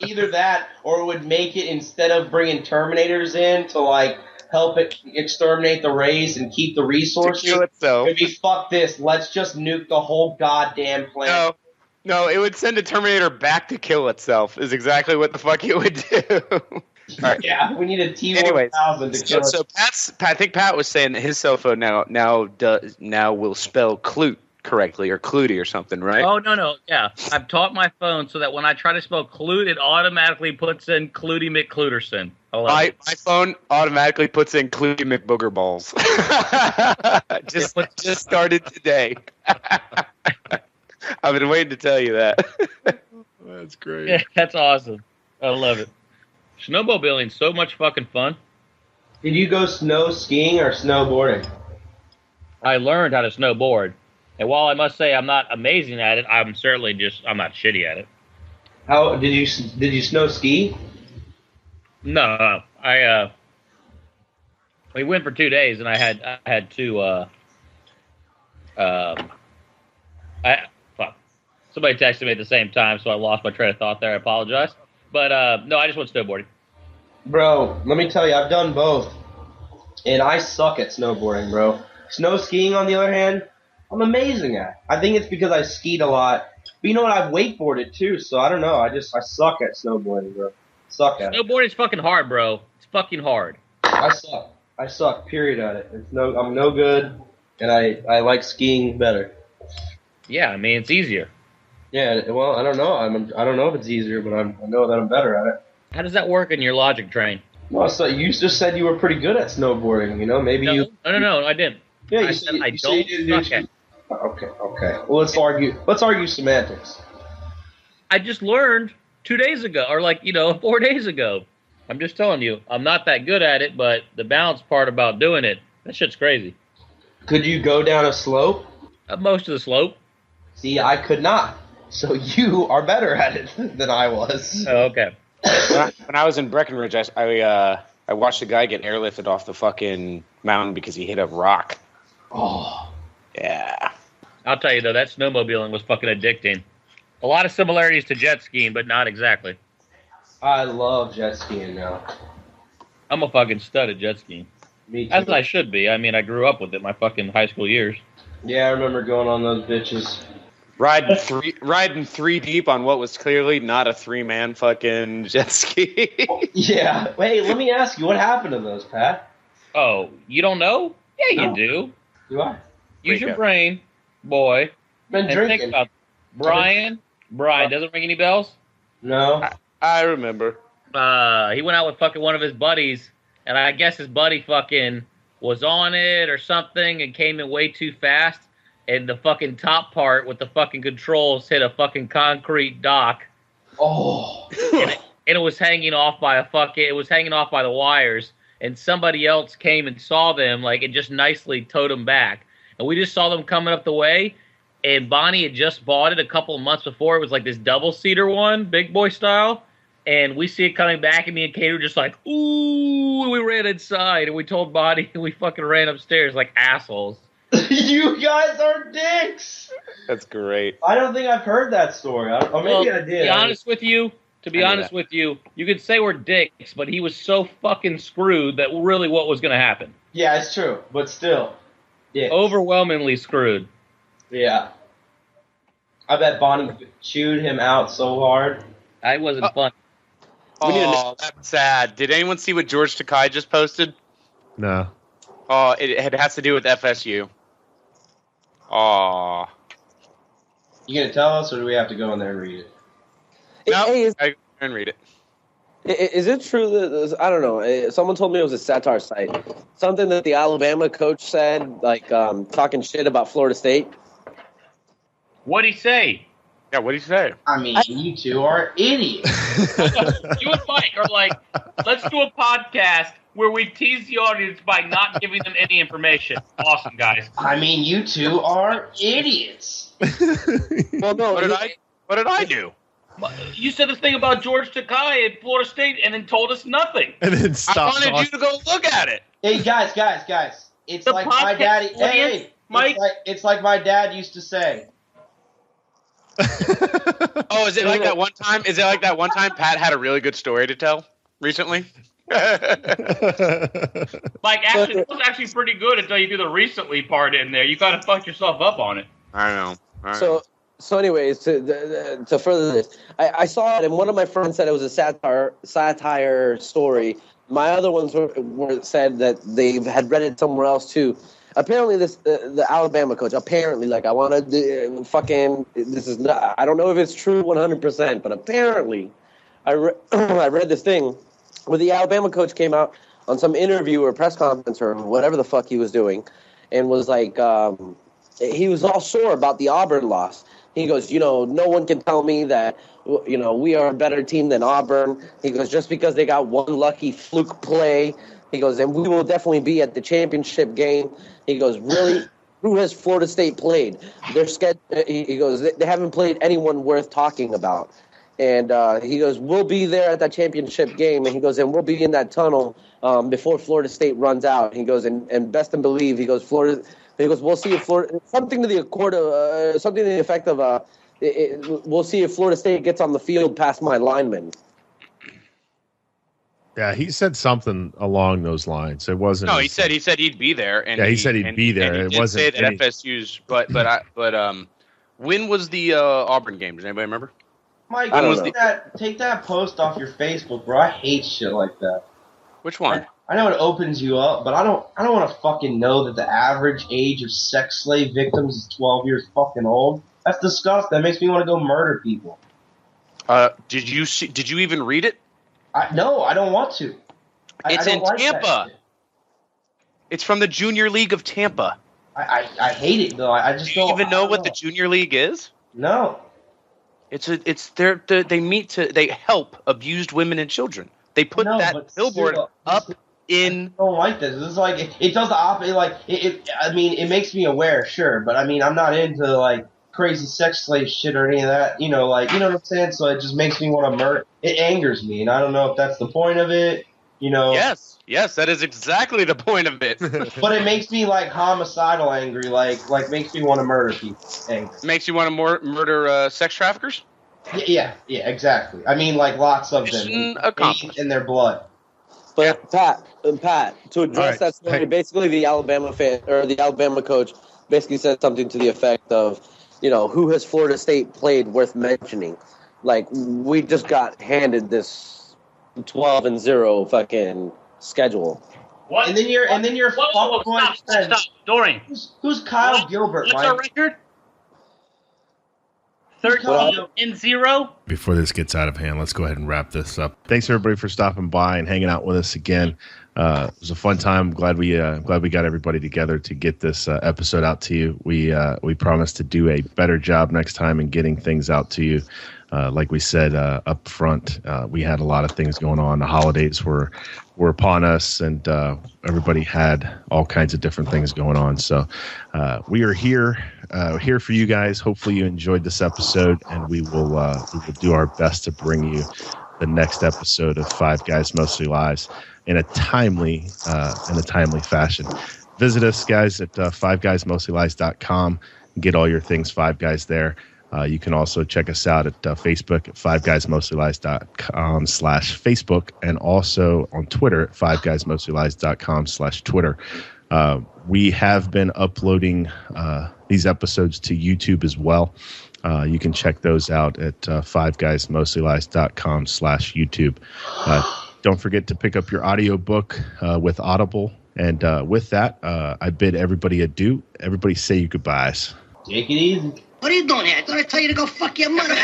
Either that, or it would make it, instead of bringing Terminators in to, like, help it exterminate the race and keep the resources, To kill itself. it'd be, fuck this, let's just nuke the whole goddamn planet. No, it would send a Terminator back to kill itself. Is exactly what the fuck it would do. Yeah, we need a T-1000 Anyways, to kill so I think Pat was saying that his cell phone now will spell Clute correctly, or Clutie or something, right? Oh, no. Yeah. I've taught my phone so that when I try to spell Clute, it automatically puts in Clutie McCluterson. My phone automatically puts in Clevie McBooger balls. just started today. I've been waiting to tell you that. That's great. Yeah, that's awesome. I love it. Snowmobiling's so much fucking fun. Did you go snow skiing or snowboarding? I learned how to snowboard, and while I must say I'm not amazing at it, I'm not shitty at it. How did you snow ski? No, we went for 2 days, and I had to somebody texted me at the same time, so I lost my train of thought there. I apologize, but no, I just went snowboarding. Bro, let me tell you, I've done both, and I suck at snowboarding, bro. Snow skiing, on the other hand, I'm amazing at. I think it's because I skied a lot. But you know what? I've wakeboarded too, so I don't know. I suck at snowboarding, bro. Suck at it. Snowboarding's fucking hard, bro. It's fucking hard. I suck. Period at it. I'm no good, and I like skiing better. Yeah, I mean it's easier. Yeah, well, I don't know. I don't know if it's easier, but I know that I'm better at it. How does that work in your logic train? Well, so you just said you were pretty good at snowboarding. You know, maybe you. No, I didn't. Yeah, I said I don't suck at it. Okay. Well, let's argue semantics. I just learned 2 days ago, or 4 days ago. I'm just telling you, I'm not that good at it, but the balance part about doing it, that shit's crazy. Could you go down a slope? Most of the slope. See, I could not. So you are better at it than I was. Oh, okay. When I was in Breckenridge, I watched a guy get airlifted off the fucking mountain because he hit a rock. Oh. Yeah. I'll tell you, though, that snowmobiling was fucking addicting. A lot of similarities to jet skiing, but not exactly. I love jet skiing now. I'm a fucking stud at jet skiing. Me too. As I should be. I mean, I grew up with it my fucking high school years. Yeah, I remember going on those bitches. Riding three deep on what was clearly not a 3-man fucking jet ski. Yeah. Wait, let me ask you, what happened to those, Pat? Oh, you don't know? Yeah, No. you do. Do I? Use your brain, boy. Been And drinking. think about Brian. Brian, doesn't ring any bells? No. I remember. He went out with fucking one of his buddies, and I guess his buddy fucking was on it or something and came in way too fast, and the fucking top part with the fucking controls hit a fucking concrete dock, Oh. and it was hanging off by the wires, and somebody else came and saw them, and just nicely towed them back. And we just saw them coming up the way, and Bonnie had just bought it a couple of months before. It was like this double-seater one, big boy style. And we see it coming back, and me and Kate were just like, ooh, and we ran inside, and we told Bonnie, and we fucking ran upstairs like assholes. You guys are dicks. That's great. I don't think I've heard that story. Or maybe I did. To be honest with you, you could say we're dicks, but he was so fucking screwed that really what was going to happen? Yeah, it's true, but still. Yeah. Overwhelmingly screwed. Yeah. I bet Bonnie chewed him out so hard. It wasn't fun. Oh, that's sad. Did anyone see what George Takei just posted? No. Oh, it has to do with FSU. Oh. You gonna tell us, or do we have to go in there and read it? No, Hey, I go and read it. is it true that I don't know? Someone told me it was a satire site. Something that the Alabama coach said, talking shit about Florida State. What'd he say? Yeah, what did he say? I mean, you two are idiots. You and Mike are like, let's do a podcast where we tease the audience by not giving them any information. Awesome, guys. I mean, you two are idiots. Well, no, What did I do? You said this thing about George Takei at Florida State and then told us nothing. And then I stop. wanted you to go look at it. Hey, guys. It's The like my podcast daddy. audience, Hey, Mike? it's like my dad used to say. Oh, is it like that one time? Is it like that one time Pat had a really good story to tell recently? Like, actually, it was actually pretty good until you do the recently part in there. You kind of fucked yourself up on it. I know. So anyways, to further this, I saw it, and one of my friends said it was a satire story. My other ones were said that they had read it somewhere else too. Apparently, the Alabama coach. Apparently, I want to fucking. This is not. I don't know if it's true 100%, but apparently, I read this thing where the Alabama coach came out on some interview or press conference or whatever the fuck he was doing, and was like, he was all sore about the Auburn loss. He goes, no one can tell me that, we are a better team than Auburn. He goes, just because they got one lucky fluke play. He goes, and we will definitely be at the championship game. He goes, really, who has Florida State played? Their schedule. He goes, they haven't played anyone worth talking about. And he goes, we'll be there at that championship game. And he goes, and we'll be in that tunnel before Florida State runs out. He goes, and best and believe, he goes, we'll see if Florida, something to the effect of, we'll see if Florida State gets on the field past my linemen. Yeah, he said something along those lines. It wasn't. No, he said he'd be there, and he said he'd be there. And he did say that FSU's, but when was the Auburn game? Does anybody remember? Mike, take that post off your Facebook, bro. I hate shit like that. Which one? I know it opens you up, but I don't want to fucking know that the average age of sex slave victims is 12 years fucking old. That's disgusting. That makes me want to go murder people. Did you even read it? No, I don't want to. It's in Tampa. It's from the Junior League of Tampa. I hate it though. I just don't. Do you even know what the Junior League is? No. They help abused women and children. They put that billboard up in. I don't like this. This is like it does the opposite. Like I mean, it makes me aware, sure, but I mean, I'm not into like crazy sex slave shit or any of that. You know what I'm saying? So it just makes me want to murder. It angers me, and I don't know if that's the point of it. Yes, that is exactly the point of it. But it makes me like homicidal angry, like makes me want to murder people. Angry. Makes you want to murder sex traffickers? Yeah, exactly. I mean, like lots of them in their blood. But Pat, to address that story, basically the Alabama coach basically said something to the effect of, who has Florida State played worth mentioning? Like, we just got handed this 12-0 fucking schedule. What? And then you're Stop, Dorian. Who's Kyle Gilbert? What's our record? 13-0. Before this gets out of hand, let's go ahead and wrap this up. Thanks everybody for stopping by and hanging out with us again. It was a fun time. Glad we got everybody together to get this episode out to you. We promise to do a better job next time in getting things out to you. Like we said up front, we had a lot of things going on. The holidays were upon us, and everybody had all kinds of different things going on. So we are here for you guys. Hopefully you enjoyed this episode, and we will do our best to bring you the next episode of Five Guys Mostly Lies in a timely fashion. Visit us, guys, at fiveguysmostlylies.com. Get all your things Five Guys there. You can also check us out at Facebook at fiveguysmostlylies.com/Facebook, and also on Twitter at fiveguysmostlylies.com/Twitter. We have been uploading these episodes to YouTube as well. You can check those out at fiveguysmostlylies.com/YouTube. Don't forget to pick up your audiobook with Audible. And with that, I bid everybody adieu. Everybody say your goodbyes. Take it easy. What are you doing here? Did I tell you to go fuck your mother?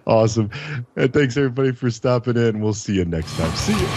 Awesome. And thanks everybody for stopping in. We'll see you next time. See you.